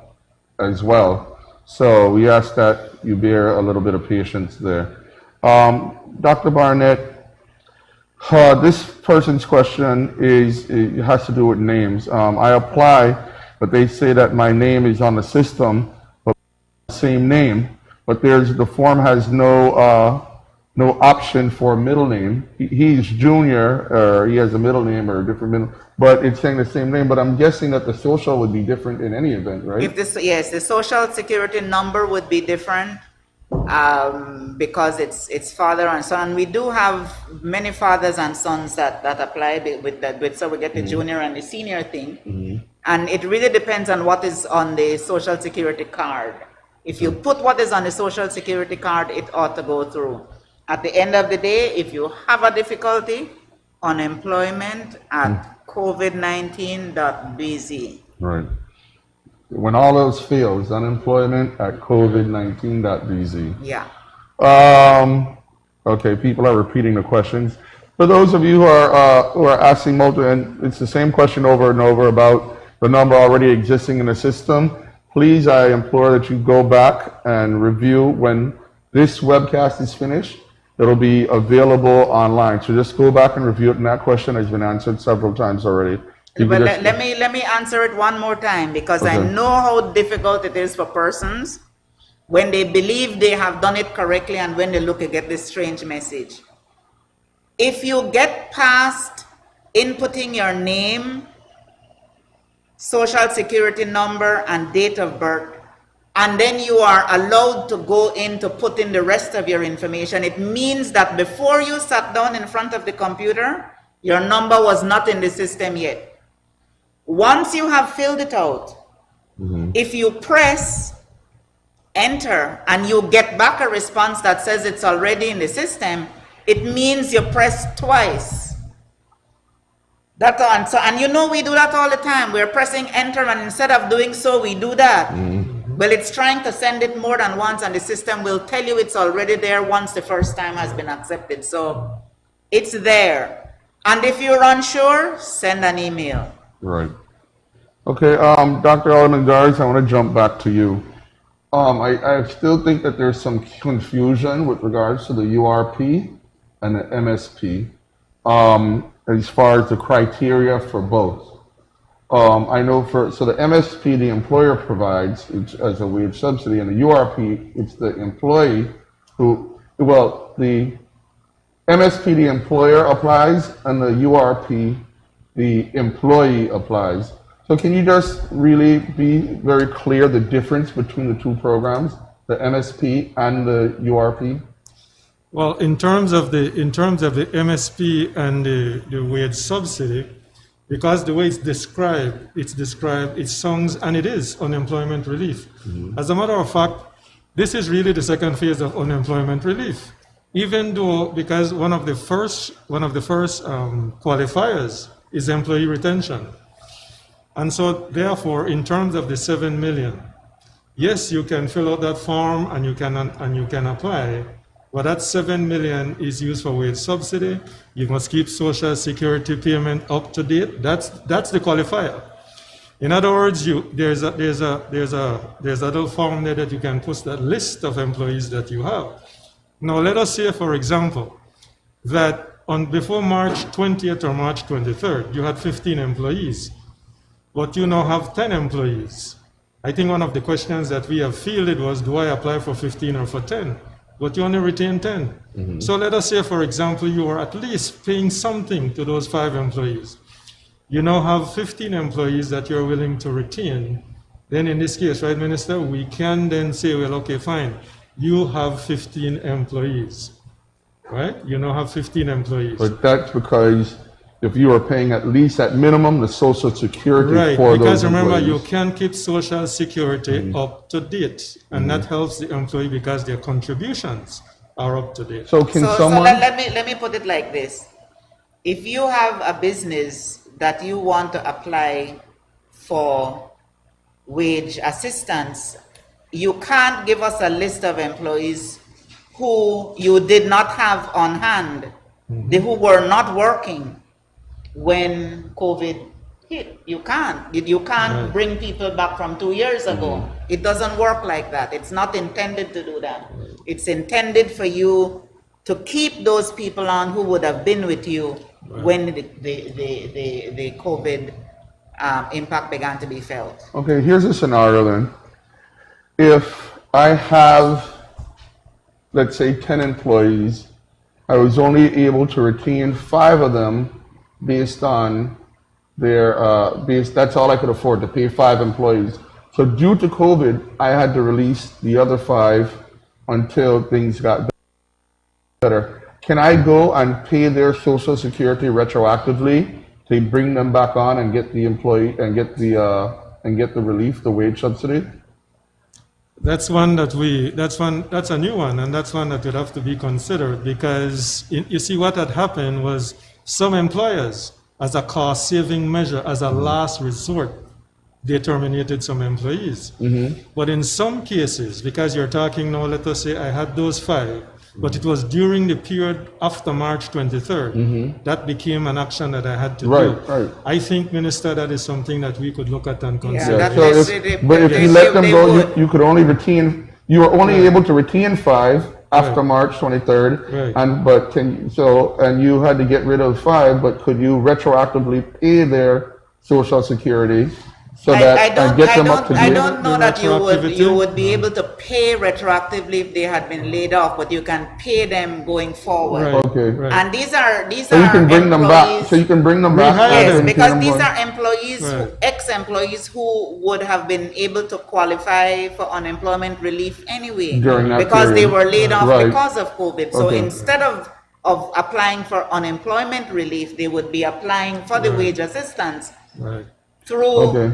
as well. So we ask that you bear a little bit of patience there. Dr. Barnett, this person's question it has to do with names. I apply, but they say that my name is on the system, but same name, but the form has no option for a middle name. He's junior, or he has a middle name or a different middle, but it's saying the same name. But I'm guessing that the social would be different in any event, right? If this, yes, the social security number would be different because it's father and son. We do have many fathers and sons that apply with that. So we get the junior and the senior thing, and it really depends on what is on the social security card. If you put what is on the social security card, it ought to go through. At the end of the day, if you have a difficulty, unemployment at covid19.bz. Right. When all else fails, unemployment at covid19.bz. Yeah. Okay, people are repeating the questions. For those of you who are asking multiple, and it's the same question over and over about the number already existing in the system, please, I implore that you go back and review when this webcast is finished. It'll be available online. So just go back and review it, and that question has been answered several times already. But let me answer it one more time because Okay. I know how difficult it is for persons when they believe they have done it correctly and when they look and get this strange message. If you get past inputting your name, social security number, and date of birth, and then you are allowed to go in to put in the rest of your information, it means that before you sat down in front of the computer, your number was not in the system yet. Once you have filled it out, if you press enter and you get back a response that says it's already in the system, it means you pressed twice. And you know we do that all the time. We're pressing enter and instead of doing so, we do that. Well, it's trying to send it more than once and the system will tell you it's already there once the first time has been accepted. So it's there. And if you're unsure, send an email. Right. Okay, Dr. Almendarez, I want to jump back to you. I still think that there's some confusion with regards to the URP and the MSP as far as the criteria for both. I know so the MSP, the employer provides as a wage subsidy, and the URP, it's the employee the MSP, the employer applies, and the URP, the employee applies. So can you just really be very clear the difference between the two programs, the MSP and the URP? Well, in terms of the MSP and the wage subsidy, because the way it sounds, and it is unemployment relief. As a matter of fact, this is really the second phase of unemployment relief. Even though, because one of the first qualifiers is employee retention. And so therefore, in terms of the 7 million, yes, you can fill out that form and you can apply, but that 7 million is used for wage subsidy. You must keep social security payment up to date. That's the qualifier. In other words, there's a little form there that you can post that list of employees that you have. Now let us say, for example, that before March 20th or March 23rd, you had 15 employees. But you now have 10 employees. I think one of the questions that we have fielded was, do I apply for 15 or for 10? But you only retain 10. So let us say, for example, you are at least paying something to those 5 employees. You now have 15 employees that you're willing to retain. Then in this case, right, Minister, we can then say, well, okay, fine. You have 15 employees, right? You now have 15 employees. But that's because Right. you are paying at least at minimum the Social Security Right, for because those remember, employees. you can keep Social Security up to date, and that helps the employee because their contributions are up to date. So can So someone? let me put it like this. If you have a business that you want to apply for wage assistance, you can't give us a list of employees who you did not have on hand, who were not working when COVID hit. You can't. You can't Right. bring people back from 2 years ago. It doesn't work like that. It's not intended to do that. It's intended for you to keep those people on who would have been with you when the COVID impact began to be felt. Okay, here's a scenario then. If I have, let's say, 10 employees, I was only able to retain 5 of them based on their, that's all I could afford, to pay 5 employees. So due to COVID, I had to release the other 5 until things got better. Can I go and pay their Social Security retroactively to bring them back on and get the employee and get the relief, the wage subsidy? That's a new one, and that's one that would have to be considered because you see what had happened was some employers, as a cost-saving measure, as a last resort, they terminated some employees. But in some cases, because you're talking now, let us say I had those 5, but it was during the period after March 23rd, that became an action that I had to do. Right. I think, Minister, that is something that we could look at and Yeah, consider. that- So if you let them they go, would. you could only retain, you were only able to retain 5 after Right. March 23rd. Right. And you had to get rid of 5, but could you retroactively pay their Social Security so that and get them up to I date? don't know The that you retroactivity? would be able to pay retroactively if they had been laid off, but you can pay them going forward. Right. Okay. Right. And these are So you can bring them back. employees- So you can bring them back. Rehire Yes, them. because these are employees, Right. ex-employees who would have been able to qualify for unemployment relief anyway. During that because they period. were laid off Right. because of COVID. So Okay. instead of applying for unemployment relief, they would be applying for the wage assistance Right. through Okay.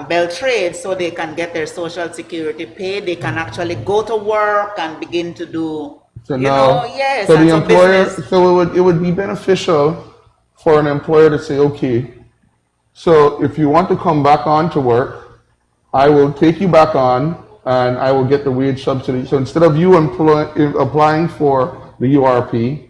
Beltrade, so they can get their Social Security paid. They can actually go to work and begin to do, So you now, know, yes. so and the employer, business- so it would be beneficial for an employer to say, okay, so if you want to come back on to work, I will take you back on and I will get the wage subsidy. So instead of you applying for the URP,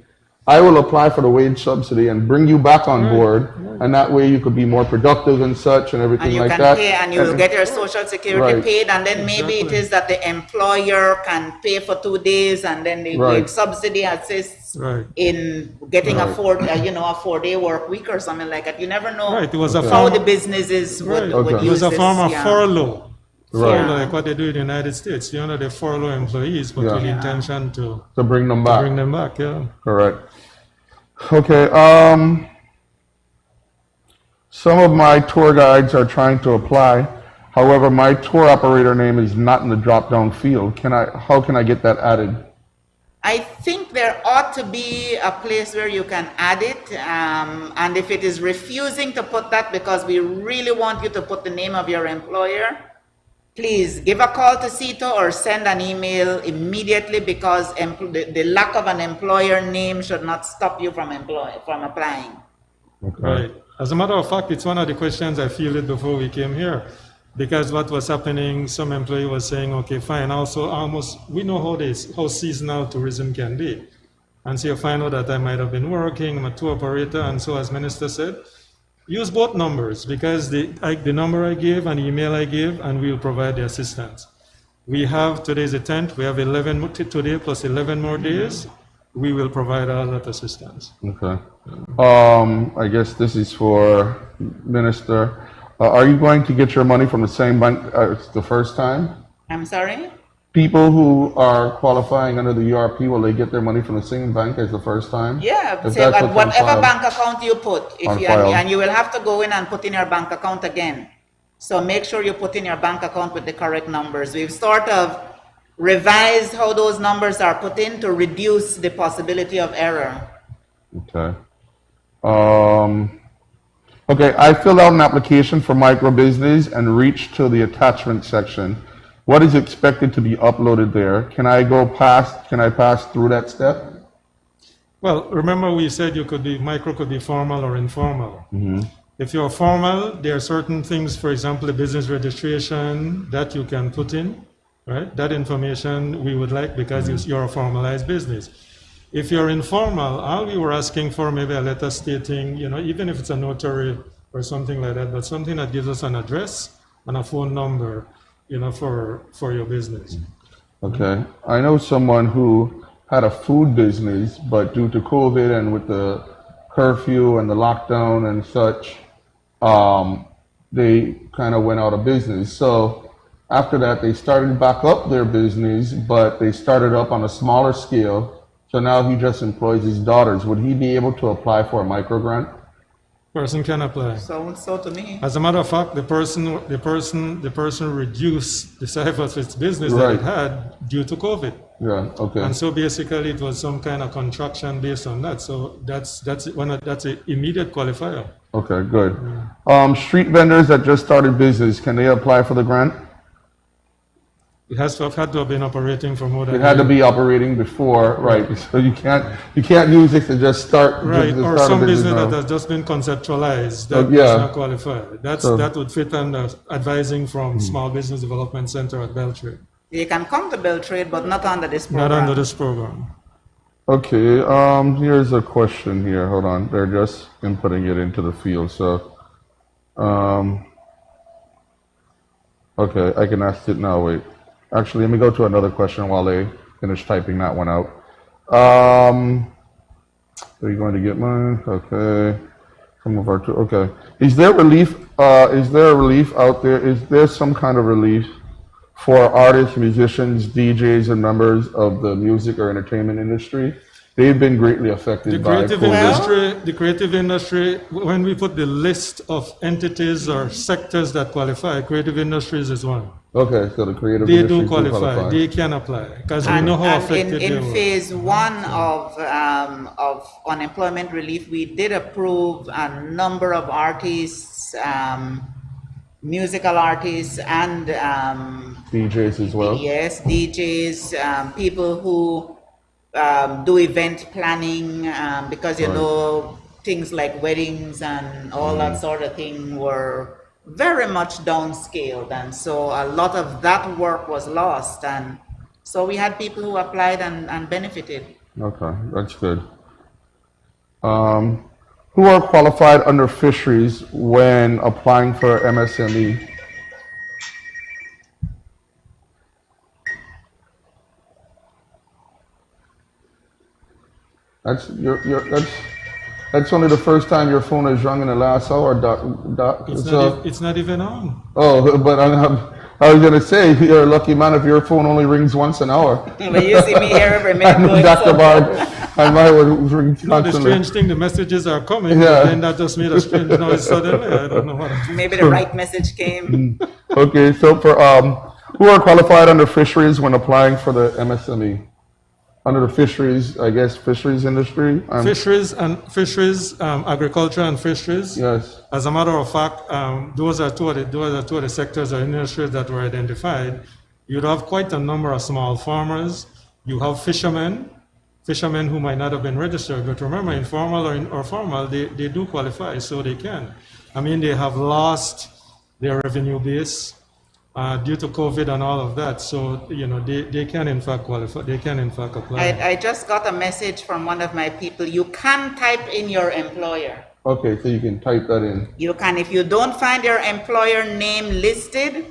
I will apply for the wage subsidy and bring you back on board, and that way you could be more productive and such and everything And you like can that. pay, and you will get your Social Security Right. paid, and then maybe it Exactly. is that the employer can pay for 2 days, and then the Right. wage subsidy assists Right. in getting a Right. 4-day work week or something like that. You never know Right. It was a Okay. how form the of, businesses would, right. would Okay. It was use a this. form of yeah. furlough. Right. Furlough, like what they do in the United States. You know, they furlough employees, but Yeah. with the intention to To bring them back. bring them back. Yeah. Correct. Okay, some of my tour guides are trying to apply. However, my tour operator name is not in the drop-down field. How can I get that added? I think there ought to be a place where you can add it, and if it is refusing to put that because we really want you to put the name of your employer, please give a call to CETO or send an email immediately, because the lack of an employer name should not stop you from applying. Okay. Right. As a matter of fact, it's one of the questions I fielded before we came here. Because what was happening, some employee was saying, okay, fine, also we know how seasonal tourism can be. And so you find out that I might have been working, I'm a tour operator, and so as Minister said, use both numbers, because the number I gave and the email I gave, and we'll provide the assistance. We have, today's the 10th, we have 11 today plus 11 more days. We will provide all that assistance. Okay. I guess this is for Minister. Are you going to get your money from the same bank as the first time? I'm sorry? People who are qualifying under the URP, will they get their money from the same bank as the first time? Yeah, If say, that's what's on whatever file. bank account you put, On file. and you will have to go in and put in your bank account again. So make sure you put in your bank account with the correct numbers. We've sort of revised how those numbers are put in to reduce the possibility of error. Okay. Okay, I filled out an application for microbusiness and reached to the attachment section. What is expected to be uploaded there? Can I pass through that step? Well, remember we said micro could be formal or informal. If you're formal, there are certain things, for example, the business registration that you can put in, right? That information we would like because you're a formalized business. If you're informal, all we were asking for maybe a letter stating, even if it's a notary or something like that, but something that gives us an address and a phone number, for your business. Okay. I know someone who had a food business, but due to COVID and with the curfew and the lockdown and such, they kind of went out of business. So after that, they started back up their business, but they started up on a smaller scale. So now he just employs his daughters. Would he be able to apply for a micro grant? Person can apply. So to me. As a matter of fact, the person reduced the size of its business that Right. it had due to COVID. Yeah, okay. And so basically it was some kind of contraction based on that. So that's an immediate qualifier. Okay, good. Street vendors that just started business, can they apply for the grant? It has to have had to have been operating for more than It had a to year. be operating before, right? So you can't use it to just start. Right, to or start a some business now. that has just been conceptualized that yeah. does not qualify. So- That would fit under advising from Small Business Development Center at Beltrade. You can come to Beltrade, but not under this program. Not under this program. Okay, here's a question here. Hold on, they're just inputting it into the field. So, okay, I can ask it now. Wait, actually, let me go to another question while they finish typing that one out. Are you going to get mine? Okay. Some of our okay. Is there relief? Is there a relief out there? Is there some kind of relief for artists, musicians, DJs, and members of the music or entertainment industry? They've been greatly affected by COVID. The creative industry, when we put the list of entities or sectors that qualify, creative industries is one. Okay, so the creative They industry do qualify. They can apply because we know how affected they in were. phase one of unemployment relief, we did approve a number of artists, musical artists, and DJs as well. yes, DJs, people who do event planning, because you Right. know things like weddings and all that sort of thing were very much downscaled, and so a lot of that work was lost, and so we had people who applied and benefited. Okay, that's good. Who are qualified under fisheries when applying for MSME? That's only the first time your phone has rung in the last hour, Doc. It's not even on. Oh, but I was gonna say you're a lucky man if your phone only rings once an hour. But you see me here every I minute. know going Dr. forward. Barb, I might ring No, the constantly. strange thing, the messages are coming, Yeah. but then that just made a strange noise suddenly. I don't know what. Maybe the right message came. Okay, so for who are qualified under fisheries when applying for the MSME? Under the fisheries, I guess fisheries industry. Fisheries, agriculture and fisheries. Yes. As a matter of fact, those are two of the sectors or industries that were identified. You'd have quite a number of small farmers. You have fishermen who might not have been registered, but remember, informal or formal, they do qualify, so they can. I mean, they have lost their revenue base due to COVID and all of that, so they can in fact qualify. They can in fact apply. I just got a message from one of my people. You can type in your employer. Okay, so you can type that in. You can, if you don't find your employer name listed,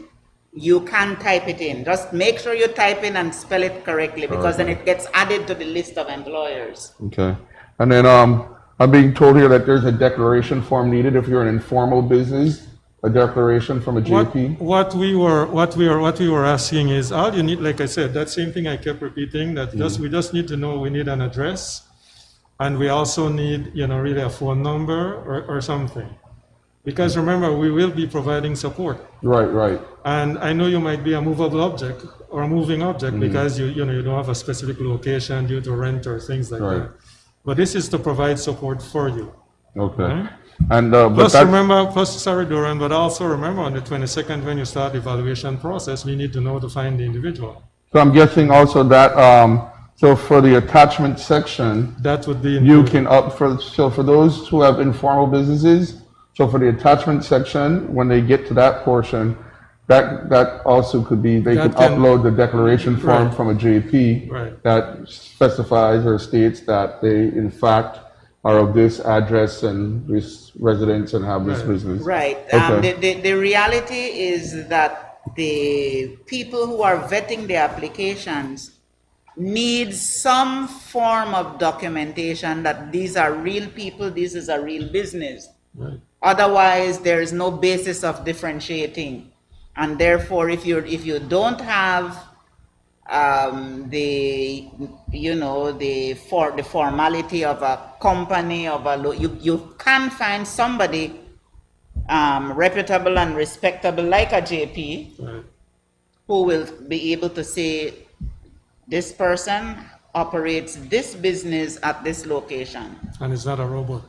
you can type it in. Just make sure you type in and spell it correctly, because then it gets added to the list of employers. Okay, and then I'm being told here that there's a declaration form needed if you're an informal business. A declaration from a JP. What we were asking is, all you need, like I said, that same thing I kept repeating. That we just need to know we need an address, and we also need really a phone number or something, because remember we will be providing support. Right. And I know you might be a movable object or a moving object because you don't have a specific location due to rent or things like Right. that. But this is to provide support for you. Okay. Right. And but Plus, that's, remember, sorry, Doran, but also remember on the 22nd, when you start the evaluation process, we need to know to find the individual. so I'm guessing also that so for the attachment section, That would be you included. can so for those who have informal businesses, so for the attachment section, when they get to that portion, that also could be, they That could can- upload the declaration form Right. from a JP Right. that specifies or states that they in fact are of this address and this residence and have this Right. business. Right. Okay. The reality is that the people who are vetting the applications need some form of documentation that these are real people, this is a real business. Right. Otherwise, there is no basis of differentiating. And therefore, if you don't have the formality of a company you can find somebody reputable and respectable like a JP Right. who will be able to say this person operates this business at this location. And it's not a robot.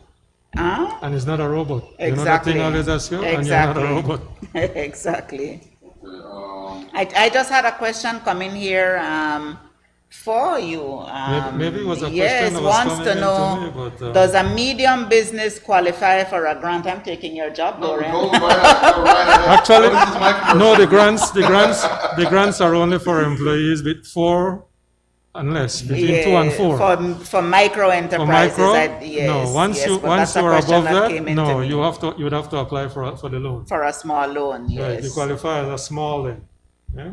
Huh? And it's not a robot. Exactly. You know that thing always asks you, and you're not a robot. Exactly. I just had a question come in here for you. Maybe it was a question yes, that was wants coming to in know, to me, but, does a medium business qualify for a grant? I'm taking your job, Dorian. Actually, no, the grants are only for employees with 4 and less, between 2 and 4. For micro For enterprises. micro, Yes, no. Once yes, you but once that's a you are question above that, came into no, me. you would have to apply for the loan. For a small loan, yes. Right, you qualify as a small loan. Yeah?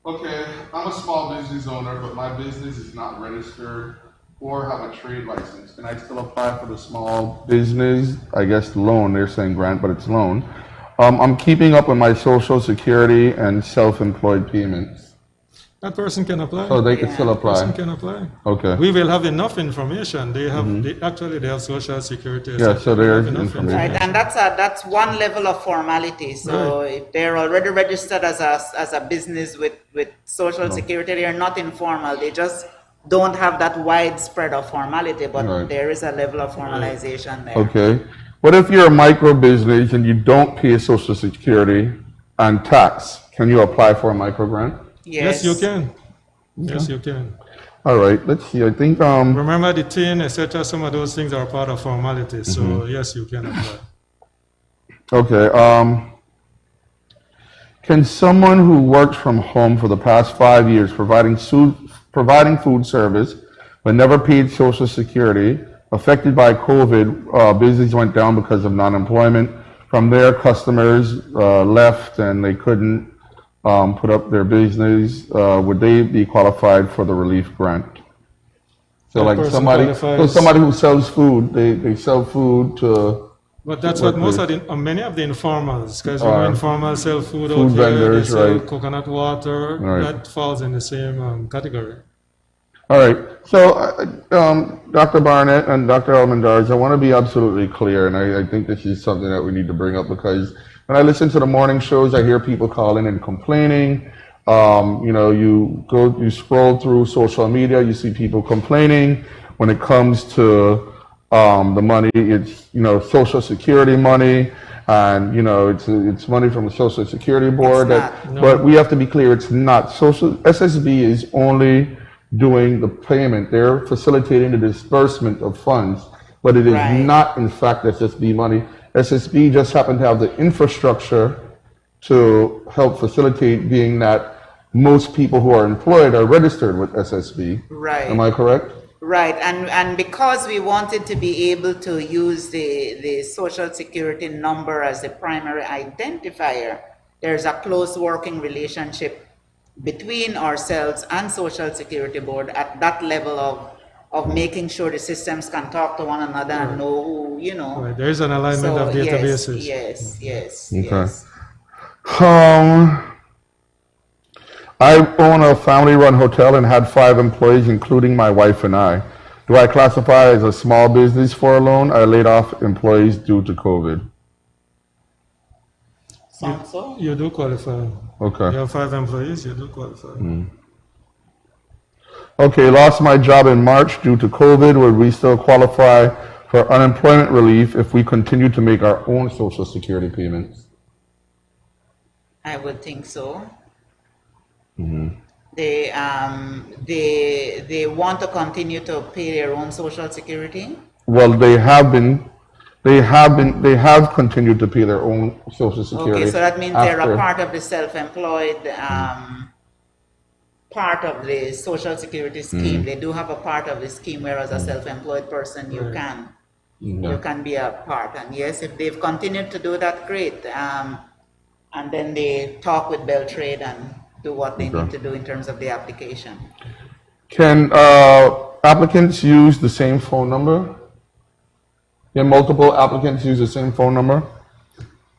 Okay, I'm a small business owner, but my business is not registered or have a trade license. Can I still apply for the small business, I guess loan, they're saying grant, but it's loan. I'm keeping up with my social security and self-employed payments. That person can apply. So they can still Person apply. can apply. Okay. We will have enough information. They have they have social security. Yeah, so there is enough information. Right, and that's one level of formality. So if they're already registered as a business with social security, they're not informal. They just don't have that widespread of formality, but Right. there is a level of formalization there. Okay. What if you're a micro business and you don't pay social security and tax? Can you apply for a micro grant? Yes, you can. Yes, you can. All right, let's see. I think Remember the TIN, etc. Some of those things are part of formalities. So yes, you can apply. okay. Can someone who worked from home for the past 5 years providing food service but never paid social security, affected by COVID, business went down because of non-employment. From there, customers left and they couldn't put up their business, would they be qualified for the relief grant? So That like person somebody qualifies- who sells food, they sell food to But that's what most of many of the informals, because informal sell food out food here, they vendors, sell right. coconut water, Right. that falls in the same category. All right. So, Dr. Barnett and Dr. Almendarez, I want to be absolutely clear, and I think this is something that we need to bring up because when I listen to the morning shows, I hear people calling and complaining. You scroll through social media, you see people complaining. When it comes to the money, it's Social Security money, and it's money from the Social Security Board. But we have to be clear, it's not. SSB is only doing the payment. They're facilitating the disbursement of funds, but it is not, in fact, SSB money. SSB just happened to have the infrastructure to help facilitate, being that most people who are employed are registered with SSB. Right. Am I correct? Right, and because we wanted to be able to use the social security number as the primary identifier, there's a close working relationship between ourselves and Social Security Board at that level of making sure the systems can talk to one another and know who, Right. There is an alignment of databases. Yes. Okay. I own a family-run hotel and had 5 employees, including my wife and I. Do I classify as a small business for a loan? I laid off employees due to COVID. Sounds so. You do qualify. Okay. You have 5 employees, you do qualify. Okay, lost my job in March due to COVID. Would we still qualify for unemployment relief if we continue to make our own Social Security payments? I would think so. Mm-hmm. They want to continue to pay their own Social Security. Well, they have continued to pay their own Social Security. Okay, so that means they're after- a part of the self-employed part of the Social Security scheme. They do have a part of the scheme, whereas a self-employed person, you can be a part. And yes, if they've continued to do that, great. And then they talk with Beltrade and do what they need to do in terms of the application. Can applicants use the same phone number? Can multiple applicants use the same phone number?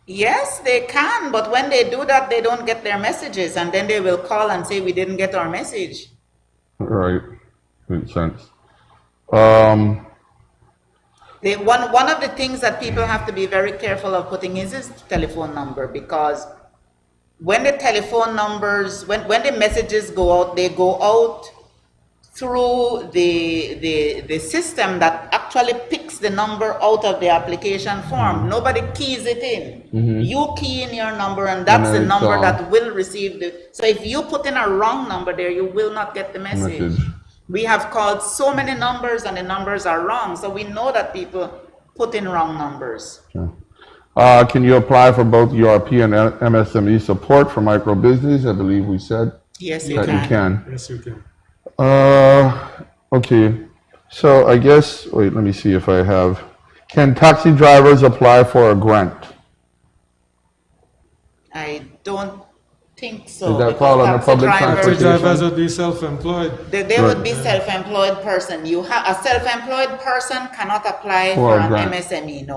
Yes, they can, but when they do that, they don't get their messages, and then they will call and say, we didn't get our message. Right, makes sense. One of the things that people have to be very careful of putting is this telephone number, because when the telephone numbers, when the messages go out, they go out through the system that actually picks the number out of the application form. Nobody keys it in. You key in your number, and that's the number that will receive the. So if you put in a wrong number there, you will not get the message. We have called so many numbers, and the numbers are wrong. So we know that people put in wrong numbers. Can you apply for both ERP and MSME support for micro business? I believe we said Yes, you that can. you can. Yes, you can. Okay. So I guess, wait, let me see if I have. Can taxi drivers apply for a grant? I don't think so. Does that because fall under taxi public drivers- Taxi transportation? drivers would be self-employed. They would be self-employed person. A self-employed person cannot apply For for a an grant. MSME. No,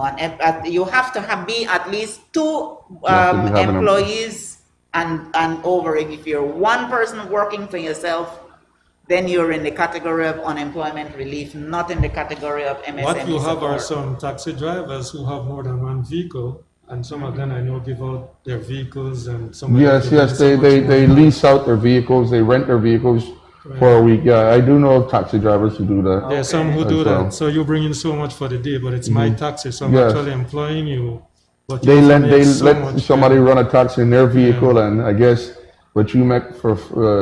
you have to be at least two have to have an employees and over. If you're one person working for yourself, then you're in the category of unemployment relief, not in the category of MSME What you have are support. some taxi drivers who have more than one vehicle, and some of them I know give out their vehicles, and some of them Yes, give yes, out so they much more. lease out their vehicles, they rent their vehicles for a week. Yeah, I do know of taxi drivers who do that. There are some who as do well. that. So you bring in so much for the day, but it's my taxi, so I'm Yes. actually employing you. But They you also let make they so let much somebody pay. run a taxi in their vehicle, and I guess what you make for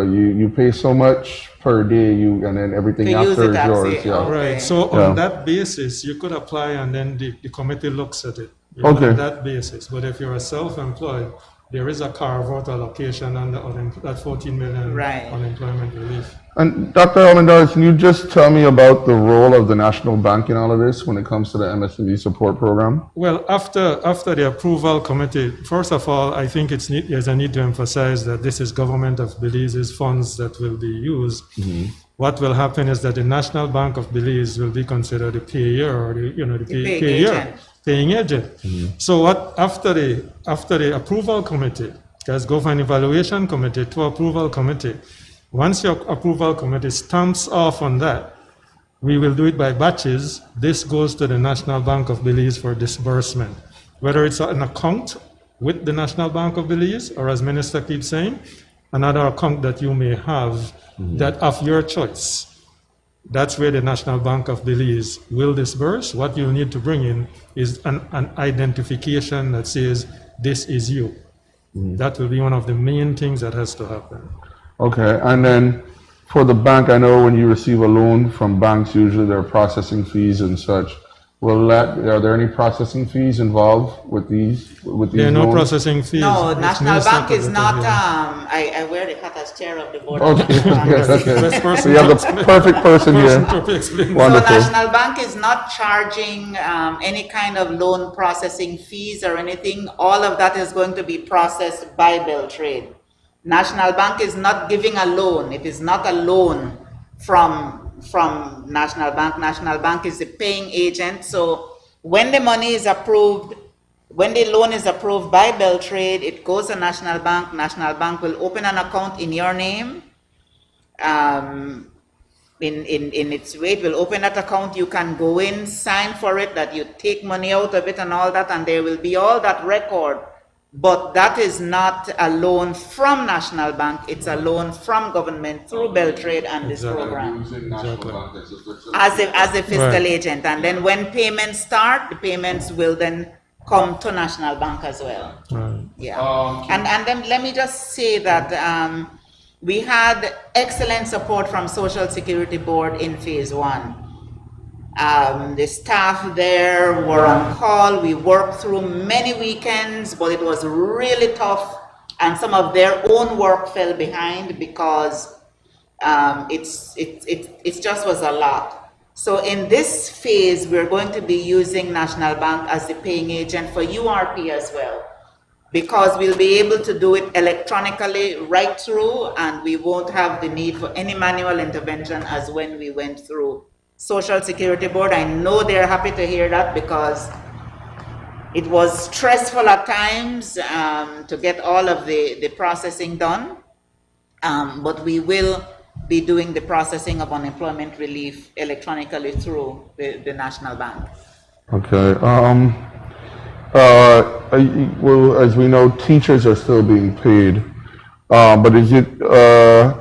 you pay so much per day, and then everything To use after the is yours. taxi, Yeah. okay. Right. So Yeah. on that basis, you could apply, and then the committee looks at it. Okay. On that basis. But if you're a self-employed, there is a carve-out allocation under that 14 million Right. unemployment relief. And Dr. Almendarez, can you just tell me about the role of the National Bank in all of this when it comes to the MSME support program? Well, after the approval committee, first of all, I think there's a need to emphasize that this is government of Belize's funds that will be used. What will happen is that the National Bank of Belize will be considered the payer, or paying agent. So what after the approval committee, there's government evaluation committee to approval committee. Once your approval committee stamps off on that, we will do it by batches. This goes to the National Bank of Belize for disbursement. Whether it's an account with the National Bank of Belize, or as Minister keeps saying, another account that you may have that of your choice. That's where the National Bank of Belize will disburse. What you need to bring in is an identification that says, this is you. That will be one of the main things that has to happen. Okay, and then for the bank, I know when you receive a loan from banks, usually there are processing fees and such. Are there any processing fees involved with these There are no loans? processing fees. No, It's National Minister Bank is Kabeta not, here. I wear the hat as chair of the board. of Okay, National yes, Bank. okay. Best person We have to the explain. perfect person here. To explain. So Wonderful. National Bank is not charging any kind of loan processing fees or anything. All of that is going to be processed by Beltrade. National Bank is not giving a loan. It is not a loan from National Bank. National Bank is the paying agent. So when the money is approved, when the loan is approved by Beltrade, it goes to National Bank. National Bank will open an account in your name. In its way, it will open that account. You can go in, sign for it, that you take money out of it and all that, and there will be all that record But that is not a loan from National Bank, it's a loan from government through Beltrade and this Exactly. program Using National Exactly. Bank as a facility. as a fiscal Right. agent. And then when payments start, the payments will then come to National Bank as well. Right. Yeah. Um, And then let me just say that we had excellent support from Social Security Board in phase one. The staff there were on call. We worked through many weekends, but it was really tough. And some of their own work fell behind because it just was a lot. So in this phase, we're going to be using National Bank as the paying agent for URP as well, because we'll be able to do it electronically right through, and we won't have the need for any manual intervention as when we went through Social Security Board. I know they're happy to hear that because it was stressful at times to get all of the processing done, but we will be doing the processing of unemployment relief electronically through the National Bank. Okay. Well, as we know, teachers are still being paid, but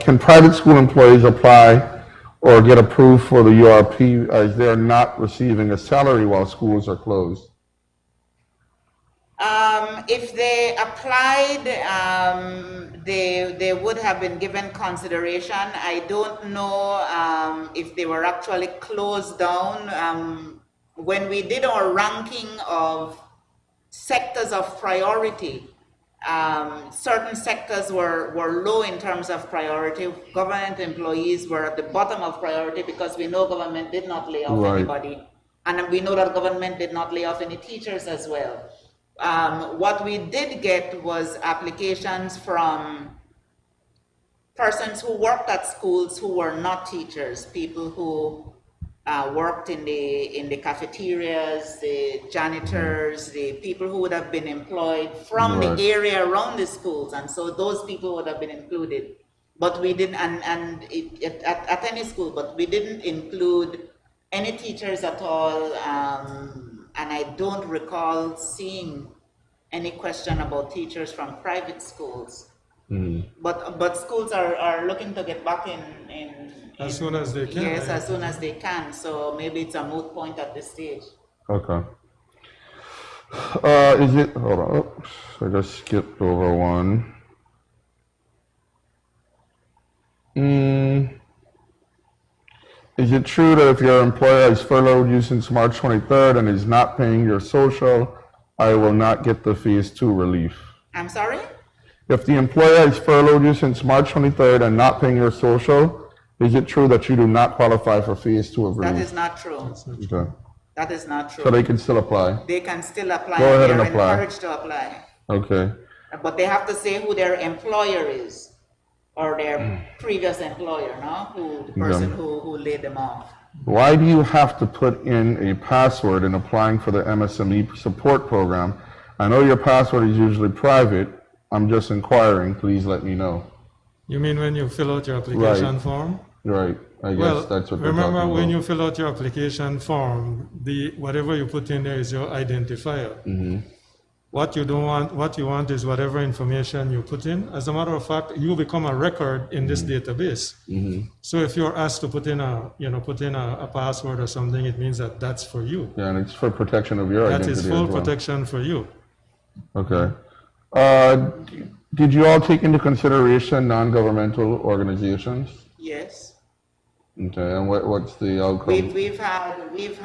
can private school employees apply or get approved for the URP as they're not receiving a salary while schools are closed? If they applied, they would have been given consideration. I don't know if they were actually closed down. When we did our ranking of sectors of priority, certain sectors were low in terms of priority. Government employees were at the bottom of priority because we know government did not lay off Right. anybody. And we know that government did not lay off any teachers as well. What we did get was applications from persons who worked at schools who were not teachers, people who worked in the cafeterias, the janitors, the people who would have been employed from Right. the area around the schools, and so those people would have been included. But we didn't, at any school, but we didn't include any teachers at all, and I don't recall seeing any question about teachers from private schools. But schools are looking to get back in As soon as they can. Yes, as soon as they can. So maybe it's a moot point at this stage. Okay. Hold on, oops, I just skipped over one. Is it true that if your employer has furloughed you since March 23rd and is not paying your social, I will not get the phase 2 relief? I'm sorry? If the employer has furloughed you since March 23rd and not paying your social, is it true that you do not qualify for phase 2 of That relief? is not true. Okay. That is not true. So they can still apply? They can still apply. Go ahead and They're apply. encouraged to apply. Okay. But they have to say who their employer is, or their previous employer, no? The person who laid them off. Why do you have to put in a password in applying for the MSME support program? I know your password is usually private. I'm just inquiring. Please let me know. You mean when you fill out your application Right. form? Right. I guess Well, that's what they're remember talking when about. you fill out your application form, whatever you put in there is your identifier. What you want is whatever information you put in. As a matter of fact, you become a record in this database. So if you're asked to put in a password or something, it means that that's for you. Yeah, and it's for protection of your That identity is full as well. protection for you. Okay. Did you all take into consideration non-governmental organizations? Yes. Okay, and what's the outcome? We've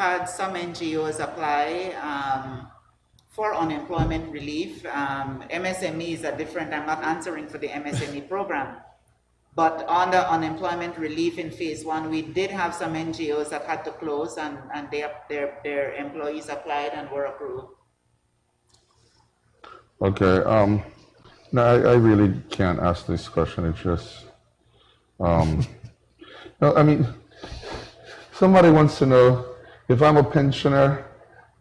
had some NGOs apply for unemployment relief. MSME is a different. I'm not answering for the MSME program, but on the unemployment relief in phase 1, we did have some NGOs that had to close, and their employees applied and were approved. Okay. No, I really can't ask this question. It's just, no, I mean, somebody wants to know if I'm a pensioner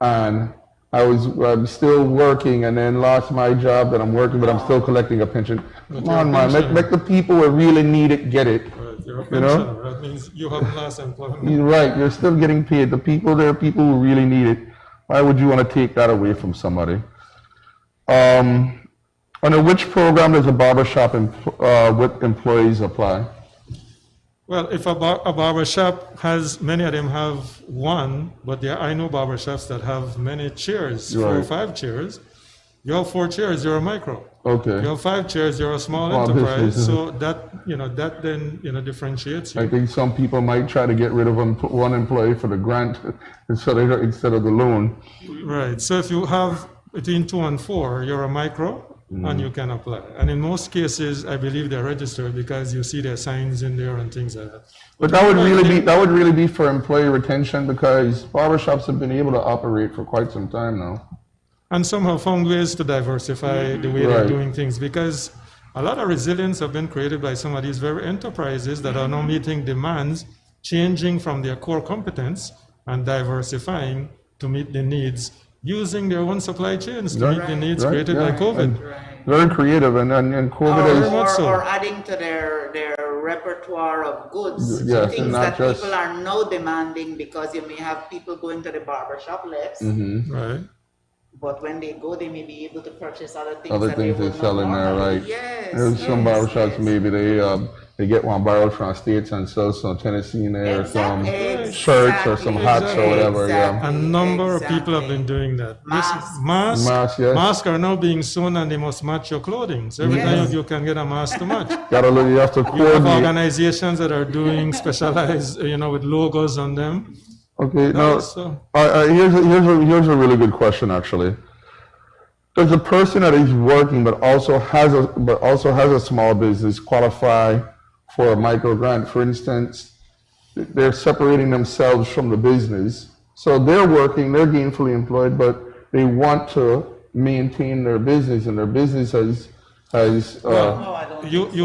and I'm still working and then lost my job that I'm working, but I'm still collecting a pension. Come you're a on, man, pensioner. make the people who really need it get it. Right, you're a You know? pensioner. That means you haven't lost employment. You're right. You're still getting paid. There are people who really need it. Why would you want to take that away from somebody? Under which program does a barbershop with employees apply? Well, if a barber shop has, many of them have one, but I know barber shops that have many chairs, 4 or Right. 5 chairs. You have 4 chairs, you're a micro. Okay. You have 5 chairs, you're a small Small enterprise. business. So that then differentiates you. I think some people might try to get rid of one employee for the grant instead of the loan. Right. So if you have between 2 and 4, you're a micro, and you can apply. And in most cases, I believe they're registered because you see their signs in there and things like that. But that would really be for employee retention, because barbershops have been able to operate for quite some time now. And some have found ways to diversify the way they're Right. doing things, because a lot of resilience have been created by some of these very enterprises that are now meeting demands, changing from their core competence and diversifying to meet the needs, using their own supply chains to meet the needs Right, created by yeah. COVID. And very creative, and COVID Very is, much so. Or adding to their repertoire of goods, Yes, things and not that just- people are now demanding, because you may have people going to the barbershop less, Right. but when they go, they may be able to purchase other things other that things they they would sell not in there, normally. right? Yes, There's some yes, barbershops, yes. maybe they get one borrowed from States and sell some Tennessee in there, or some Exactly. shirts or some hats or whatever, yeah. A number of people have Exactly. been doing that. Masks. Masks, yes. Masks are now being sewn and they must match your clothing. So every Yes. time you can get a mask to match. Gotta look, you have to You have coordinate. organizations that are doing specialized, with logos on them. Okay, now, So, here's a really good question, actually. Does a person that is working but also has a small business qualify for a micro grant? For instance, they're separating themselves from the business, so they're working, they're gainfully employed, but they want to maintain their business, and their business has No, I don't you think you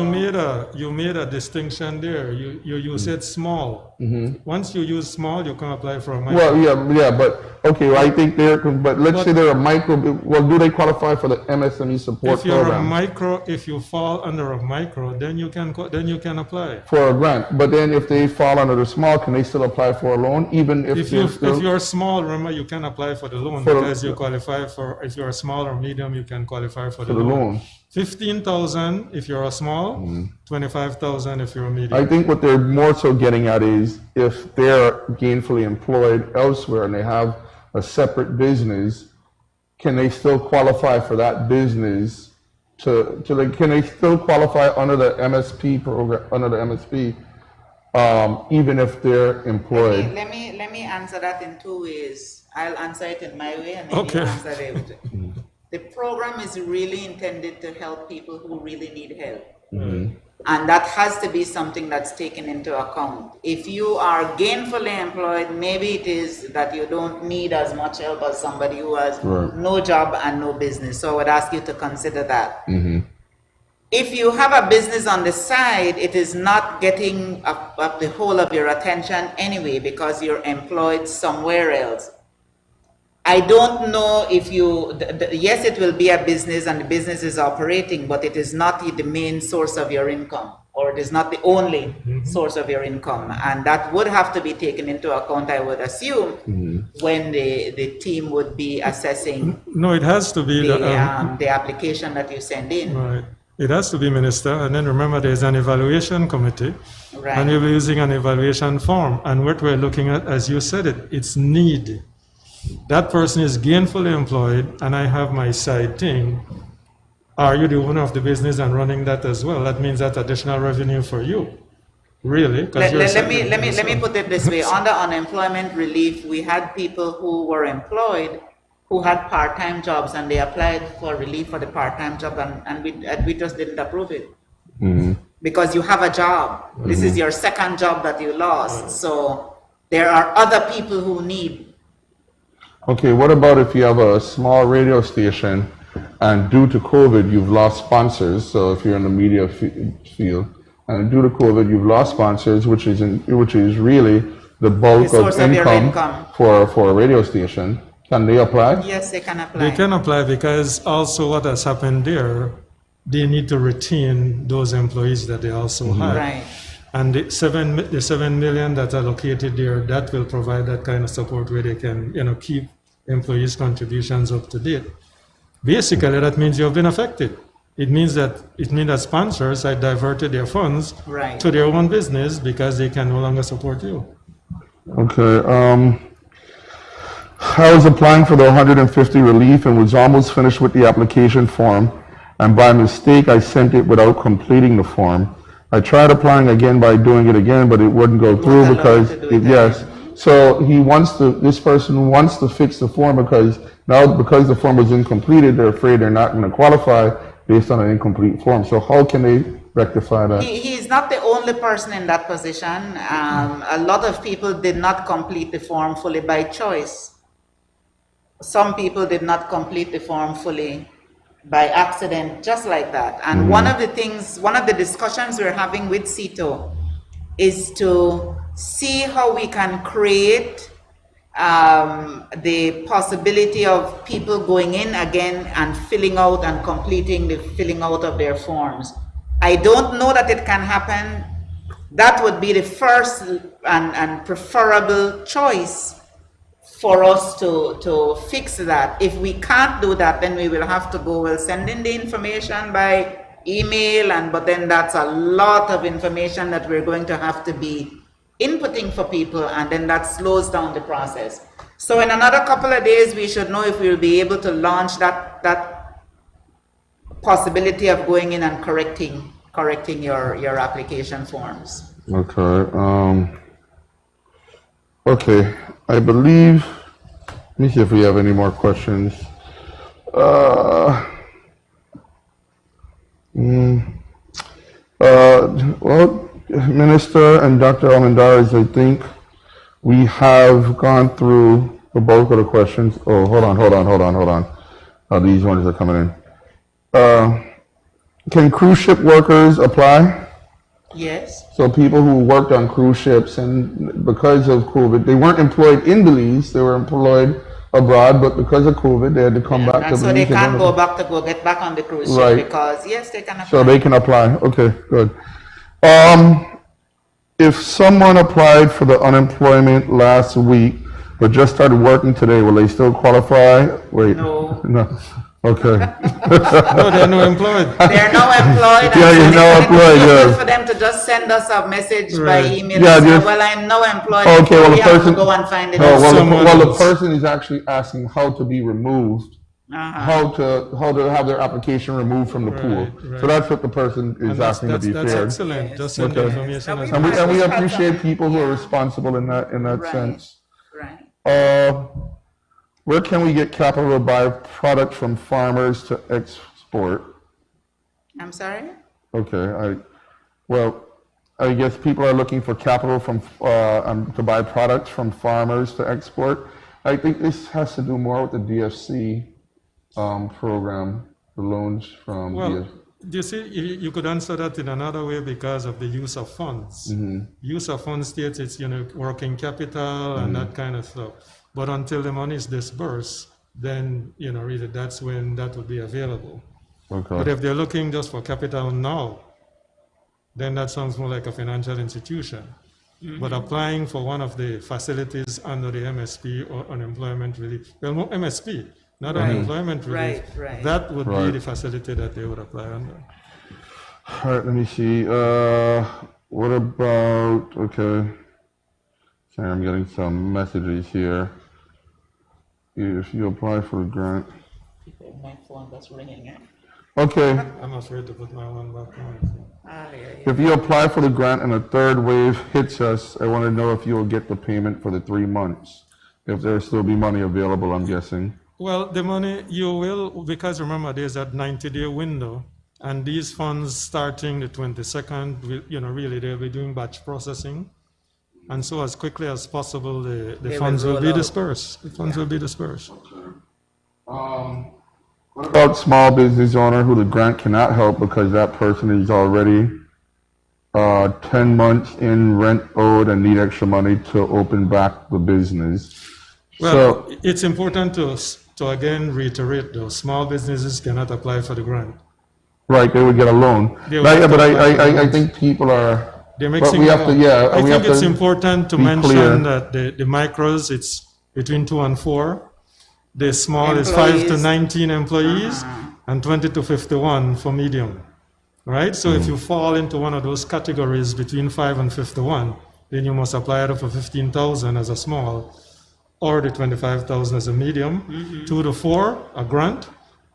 so. made a distinction there. You said small. Once you use small, you can apply for a micro. well, yeah, but okay, well, I think but let's say they're a micro. Well, do they qualify for the MSME support If you're program? a micro, if you fall under a micro, then you can apply. For a grant, but then if they fall under the small, can they still apply for a loan, even if If you're small, remember you can apply for the loan For- because you qualify for. If you're small or medium, you can qualify for the the loan? 15,000 if you're a small, 25,000 if you're a medium. I think what they're more so getting at is if they're gainfully employed elsewhere and they have a separate business, can they still qualify for that business? Can they still qualify under the MSP program, under the MSP, even if they're employed? Let me answer that in 2 ways. I'll answer it in my way, and then Okay. you answer it. The program is really intended to help people who really need help. And that has to be something that's taken into account. If you are gainfully employed, maybe it is that you don't need as much help as somebody who has Right. no job and no business. So I would ask you to consider that. If you have a business on the side, it is not getting up the whole of your attention anyway, because you're employed somewhere else. I don't know if yes, it will be a business and the business is operating, but it is not the main source of your income, or it is not the only source of your income. And that would have to be taken into account, I would assume, when the team would be assessing No, it has to be the application that you send in. right. It has to be, Minister. And then remember, there's an evaluation committee, Right. and you'll be using an evaluation form. And what we're looking at, as you said it, it's need. That person is gainfully employed, and I have my side thing. Are you the owner of the business and running that as well? That means that's additional revenue for you, really. 'Cause Let you're me put it this way. Under unemployment relief, we had people who were employed who had part-time jobs, and they applied for relief for the part-time job, and we just didn't approve it. Because you have a job. This is your second job that you lost. So there are other people who need. Okay, what about if you have a small radio station and due to COVID you've lost sponsors? So if you're in the media field, and due to COVID you've lost sponsors, which is really the bulk The source of of your income income. for a radio station. Can they apply? Yes, they can apply. They can apply, because also what has happened there, they need to retain those employees that they also had. Right. And the 7 million that are located there, that will provide that kind of support where they can, keep employees' contributions up to date. Basically, that means you've been affected. it means that sponsors had diverted their funds Right. to their own business because they can no longer support you. Okay, I was applying for the 150 relief and was almost finished with the application form, and by mistake, I sent it without completing the form. I tried applying again by doing it again, but it wouldn't go through allowed because, to do it yes. So this person wants to fix the form because the form was incompleted, they're afraid they're not going to qualify based on an incomplete form. So how can they rectify that? He is not the only person in that position. A lot of people did not complete the form fully by choice. Some people did not complete the form fully by accident, just like that. And one of the discussions we're having with CETO is to see how we can create the possibility of people going in again and filling out and completing the filling out of their forms. I don't know that it can happen. That would be the first and preferable choice for us to fix that. If we can't do that, then we will have to we'll send in the information by email, but then that's a lot of information that we're going to have to be inputting for people, and then that slows down the process. So in another couple of days, we should know if we'll be able to launch that possibility of going in and correcting your application forms. Okay, okay, I believe, let me see if we have any more questions. Well, Minister and Dr. Almendarez, I think we have gone through the bulk of the questions. Oh, hold on. These ones are coming in. Can cruise ship workers apply? Yes. So people who worked on cruise ships and because of COVID, they weren't employed in Belize, they were employed abroad, but because of COVID, they had to come back to And so Belize. they can't get back on the cruise ship Right. because, yes, they can apply. So they can apply. Okay, good. If someone applied for the unemployment last week, but just started working today, will they still qualify? Wait. No. No. Okay. No, they're no employed. They're now employed. Yeah, and you're so now it's employed, easier yeah. for them to just send us a message by Right. email Yeah, and say, just- well, I'm now employed. Okay, well, we the have person- to go and find it No, out. Someone the else. person is actually asking how to be removed, how to have their application removed from the pool. right. So that's what the person is And asking to be that's fair. excellent. Just send Okay. information. as And And we well. appreciate people who are responsible in that Right. sense. Right. Where can we get capital to buy products from farmers to export? I'm sorry? Okay, I guess people are looking for capital from to buy products from farmers to export. I think this has to do more with the DFC program, the loans from Well, DFC. you see, you could answer that in another way because of the use of funds. Use of funds states it's working capital and that kind of stuff. But until the money is disbursed, then really that's when that would be available. But Okay. if they're looking just for capital now, then that sounds more like a financial institution. But applying for one of the facilities under the MSP or unemployment relief, well, no, MSP, not unemployment relief, right. that would be Right. the facility that they would apply under. All right, let me see. What about, okay. Sorry, I'm getting some messages here. If you apply for a grant. My phone was ringing. Okay, I'm afraid to put my one back on. if you apply for the grant and a third wave hits us, I want to know if you will get the payment for the 3 months. If there still be money available, I'm guessing. Well, the money you will, because remember there's that 90-day window, and these funds starting the 22nd, really they'll be doing batch processing. And so as quickly as possible, the They funds will will be roll out. dispersed. The funds will be dispersed. What about small business owner who the grant cannot help because that person is already 10 months in rent owed and need extra money to open back the business? Well, it's important to again reiterate though, small businesses cannot apply for the grant. Right, they would get a loan. They would have But to apply for I loans. think people are, They're but mixing we it have up. to, yeah. I we think have it's to important to be mention clear. that the micros, it's between 2 and 4. The small is 5 to Employees. 19 employees. and 20 to 51 for medium, right? So if you fall into one of those categories between 5 and 51, then you must apply either for 15,000 as a small or the 25,000 as a medium. 2 to 4, a grant,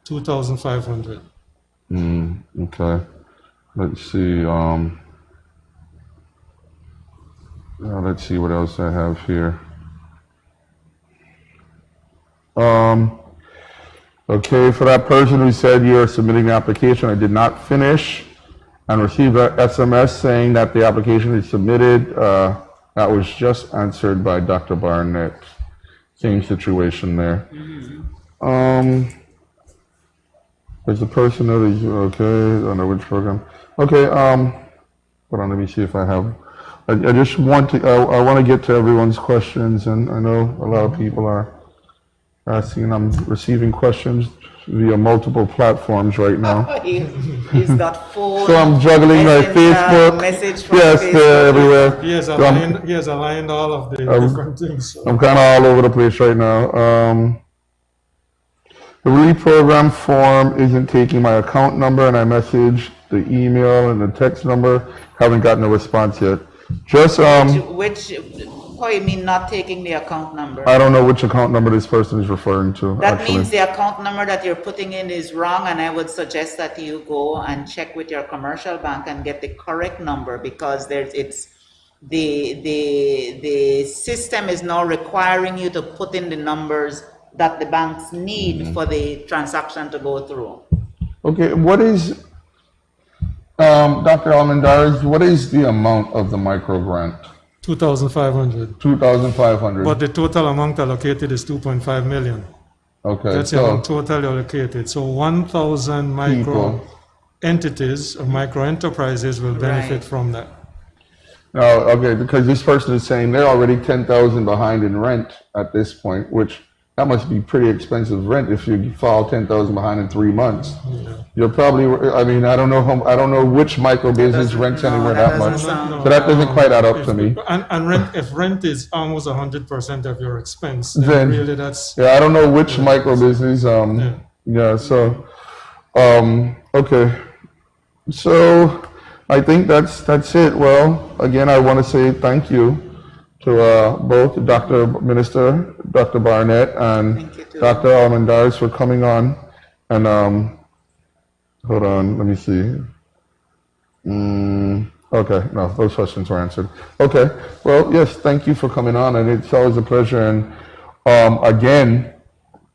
2,500. Okay. Let's see. Let's see what else I have here. Okay, for that person who said you're submitting the application, I did not finish and received an SMS saying that the application is submitted. That was just answered by Dr. Barnett. Same situation there. There's the person that is, okay, I don't know which program. Okay, hold on, let me see if I have, I just want to, I want to get to everyone's questions, and I know a lot of people are asking, I'm receiving questions via multiple platforms right now. He's got phone. So I'm juggling my Facebook. Message from Yes, Facebook. they're everywhere. He has aligned all of the different things. So. I'm kind of all over the place right now. The relief program form isn't taking my account number, and I messaged the email and the text number. Haven't gotten a response yet. Just What you mean not taking the account number? I don't know which account number this person is referring to. That actually means the account number that you're putting in is wrong, and I would suggest that you go and check with your commercial bank and get the correct number, because the system is now requiring you to put in the numbers that the banks need for the transaction to go through. Okay, what is Dr. Almendarez? What is the amount of the micro grant? 2,500. 2,500. But the total amount allocated is 2.5 million. Okay, That's the amount totally allocated. So 1,000 micro entities or micro enterprises will benefit from that. Now, okay, because this person is saying they're already 10,000 behind in rent at this point, which that must be pretty expensive rent if you fall 10,000 behind in 3 months. Yeah. You're probably, I mean, I don't know which micro business rents anywhere that much. So that doesn't quite add up to me. And rent, if rent is almost 100% of your expense, then really that's... Yeah, I don't know which micro business, okay. So I think that's it. Well, again, I want to say thank you to both Minister Dr. Barnett and Dr. Almendarez for coming on. And hold on, let me see. Okay, no, those questions were answered. Okay, well, yes, thank you for coming on, and it's always a pleasure. And again,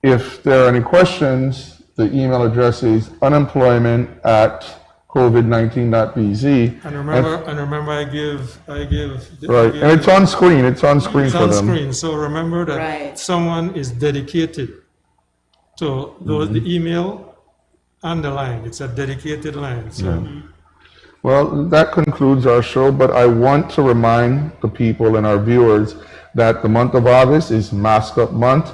if there are any questions, the email address is unemployment@covid19.bz. And remember, I give. Right, and it's on screen. It's on screen for them. It's on screen. So remember that someone is dedicated to the email and the line. It's a dedicated line. So. Well, that concludes our show. But I want to remind the people and our viewers that the month of August is Mask Up Month,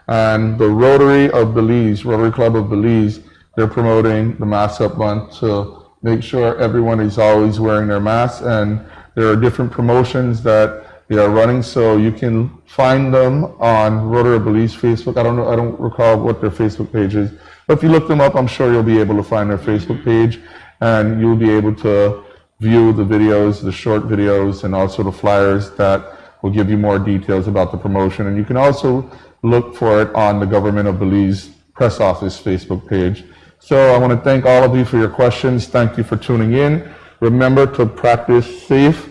and the Rotary Club of Belize, they're promoting the Mask Up Month to make sure everyone is always wearing their masks, and there are different promotions that they are running, so you can find them on Rotary of Belize Facebook. I don't recall what their Facebook page is, but if you look them up, I'm sure you'll be able to find their Facebook page, and you'll be able to view the videos, the short videos, and also the flyers that will give you more details about the promotion. And you can also look for it on the Government of Belize Press Office Facebook page. So I want to thank all of you for your questions. Thank you for tuning in. Remember to practice safe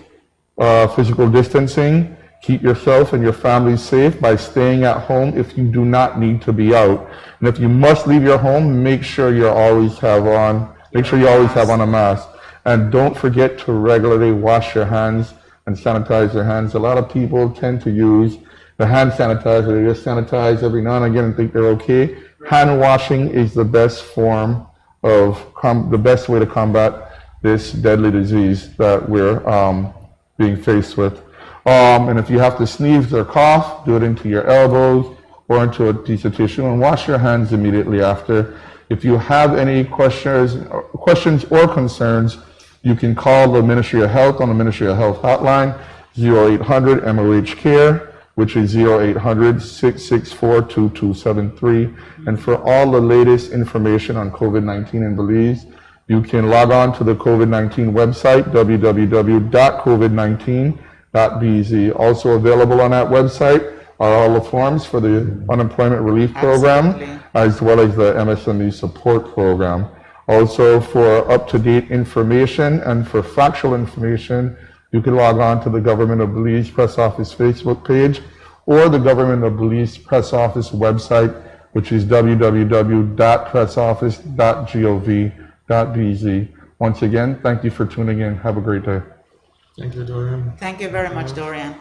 physical distancing. Keep yourself and your family safe by staying at home if you do not need to be out. And if you must leave your home, make sure you always have on a mask. And don't forget to regularly wash your hands and sanitize your hands. A lot of people tend to use the hand sanitizer. They just sanitize every now and again and think they're okay. Hand washing is the best form of, the best way to combat this deadly disease that we're being faced with. And if you have to sneeze or cough, do it into your elbows or into a piece of tissue, and wash your hands immediately after. If you have any questions or concerns, you can call the Ministry of Health on the Ministry of Health hotline, 0800 MOH Care. which is 0800-664-2273. And for all the latest information on COVID-19 in Belize, you can log on to the COVID-19 website, www.covid19.bz. Also available on that website are all the forms for the Unemployment Relief Program, Absolutely. as well as the MSME Support Program. Also, for up-to-date information and for factual information, you can log on to the Government of Belize Press Office Facebook page or the Government of Belize Press Office website, which is www.pressoffice.gov.bz. Once again, thank you for tuning in. Have a great day. Thank you, Dorian. Thank you very much, Dorian.